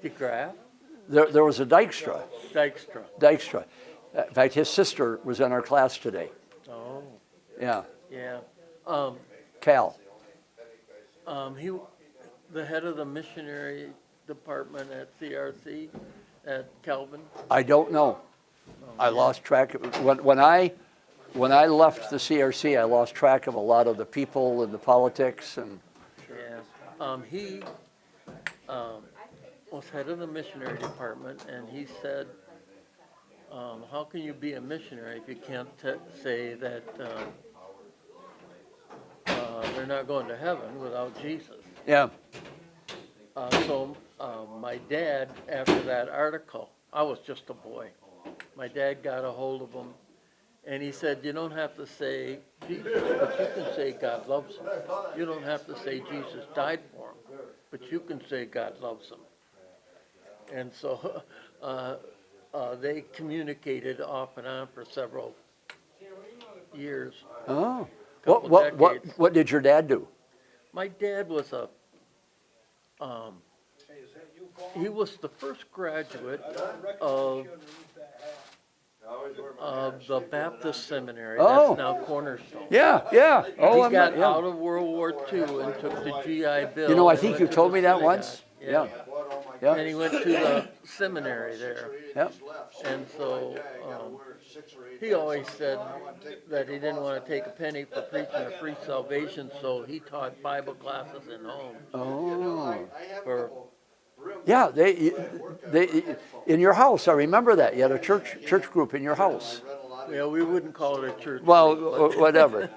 S6: DeGraff?
S1: There was a Dykstra.
S6: Dykstra.
S1: In fact, his sister was in our class today.
S6: Oh,
S1: Yeah.
S6: yeah.
S1: Cal.
S6: He, the head of the missionary department at CRC at Calvin.
S1: I don't know. I lost track. When I left the CRC, I lost track of a lot of the people and the politics and.
S6: Yeah. He was head of the missionary department, and he said, how can you be a missionary if you can't say that they're not going to heaven without Jesus?
S1: Yeah.
S6: So my dad, after that article, I was just a boy. My dad got a hold of him, and he said, you don't have to say Jesus, but you can say God loves him. You don't have to say Jesus died for him, but you can say God loves him. And so they communicated off and on for several years.
S1: Oh.
S6: Couple decades.
S1: What did your dad do?
S6: My dad was he was the first graduate of the Baptist Seminary.
S1: Oh.
S6: That's now Cornerstone.
S1: Yeah. Oh,
S6: He got out of World War II and took the GI Bill.
S1: You know, I
S6: and
S1: think
S6: went
S1: you
S6: to
S1: told
S6: the
S1: me that
S6: synagogue.
S1: once. Yeah.
S6: And he went to the seminary there.
S1: Yep.
S6: And so he always said that he didn't want to take a penny for preaching a free salvation, so he taught Bible classes in home.
S1: Oh.
S6: For
S1: Yeah, they in your house. I remember that you had a church group in your house.
S6: yeah, we wouldn't call it a church.
S1: Well,
S6: but-
S1: whatever.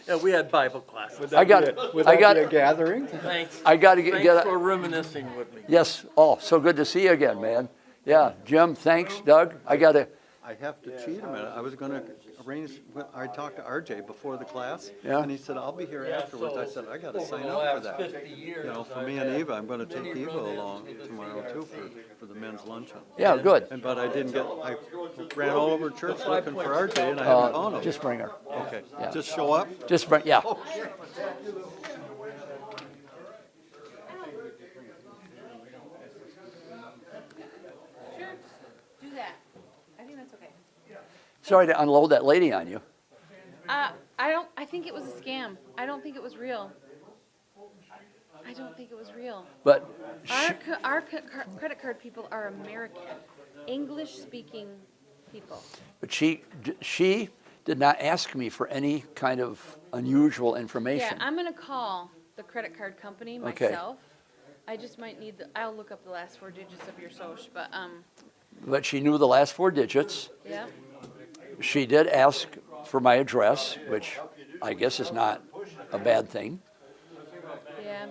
S6: Yeah, we had Bible classes.
S1: I got it.
S2: Would
S1: I
S2: that
S1: got
S2: be a
S1: it.
S2: gathering?
S6: Thanks.
S1: I got to
S6: Thanks
S1: get.
S6: for reminiscing with me.
S1: Yes. Oh, so good to see you again, man. Yeah, Jim. Thanks, Doug. I got to.
S2: I have to cheat a minute. I was gonna arrange, I talked to RJ before the class.
S1: Yeah.
S2: And he said, I'll be here
S6: Yeah,
S2: afterwards. I
S6: so
S2: said, I gotta
S6: over
S2: sign
S6: the
S2: up for
S6: last
S2: that.
S6: 50 years,
S2: You know, for
S6: I've
S2: me and
S6: had
S2: Eva, I'm gonna take
S6: many
S2: Eva
S6: run-ins
S2: along
S6: with
S2: tomorrow too
S6: CRC.
S2: for the men's luncheon.
S1: Yeah, good.
S2: And, but I didn't get, I ran all over church looking for RJ and I haven't found him.
S1: Just bring her.
S2: Okay,
S1: Yeah.
S2: just show up?
S1: Just bring. Yeah. Sorry to unload that lady on you.
S13: I think it was a scam. I don't think it was real. I don't think it was real.
S1: But
S13: Our credit card people are American, English-speaking people.
S1: But she did not ask me for any kind of unusual information.
S13: Yeah, I'm gonna call the credit card company
S1: Okay.
S13: myself. I just might need I'll look up the last 4 digits of your social,
S1: But she knew the last 4 digits.
S13: yeah.
S1: She did ask for my address, which I guess is not a bad thing,
S13: Yeah.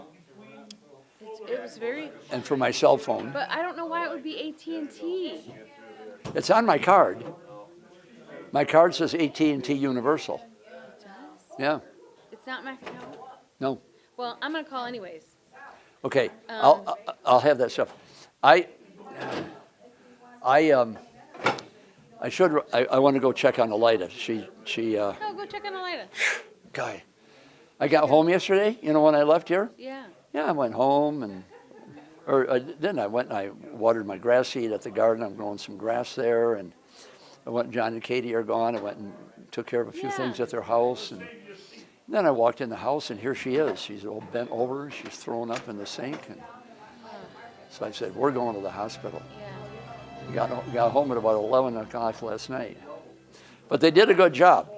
S13: It was very,
S1: and for my cell phone.
S13: but I don't know why it would be AT&T.
S1: It's on my card. My card says AT&T Universal.
S13: It does?
S1: Yeah,
S13: It's not my account?
S1: no.
S13: Well, I'm gonna call anyways.
S1: Okay, I'll have that stuff. I want to go check on Elida.
S13: Oh, go check on Elida.
S1: Guy, I got home yesterday, you know, when I left here?
S13: Yeah.
S1: Yeah, I went home then I went and I watered my grass seed at the garden. I'm growing some grass there, and John and Katie are gone. I went and took care of a few things at their house, and then I walked in the house, and here she is. She's all bent over. She's thrown up in the sink, and so I said, "We're going to the hospital."
S13: Yeah.
S1: Got home at about 11 o'clock last night, but they did a good job.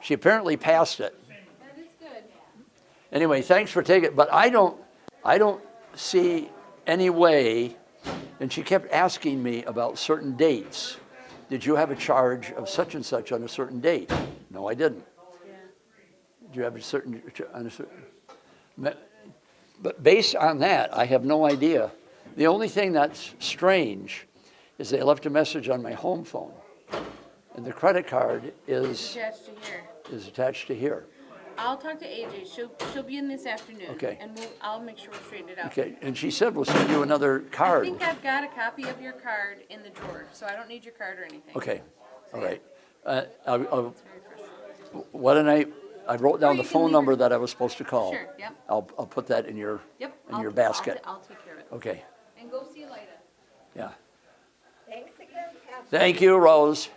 S1: She apparently passed it.
S13: That is good.
S1: Anyway, thanks for taking it, but I don't see any way, and she kept asking me about certain dates. Did you have a charge of such and such on a certain date? No, I didn't.
S13: Yeah.
S1: Did you have a certain, but based on that, I have no idea. The only thing that's strange is they left a message on my home phone, and the credit card is
S13: Attached to here.
S1: attached to here.
S13: I'll talk to AJ. She'll be in this afternoon.
S1: Okay.
S13: And I'll make sure we straighten it out.
S1: Okay, and she said we'll send you another card.
S13: I think I've got a copy of your card in the drawer, so I don't need your card or anything.
S1: Okay, all right. I wrote down the phone number that I was supposed to call.
S13: Sure, yep.
S1: I'll put that in your
S13: Yep.
S1: basket.
S13: I'll take care of it.
S1: Okay,
S13: And go see Elida.
S1: yeah.
S5: Thanks again, Pastor.
S1: Thank you, Rose.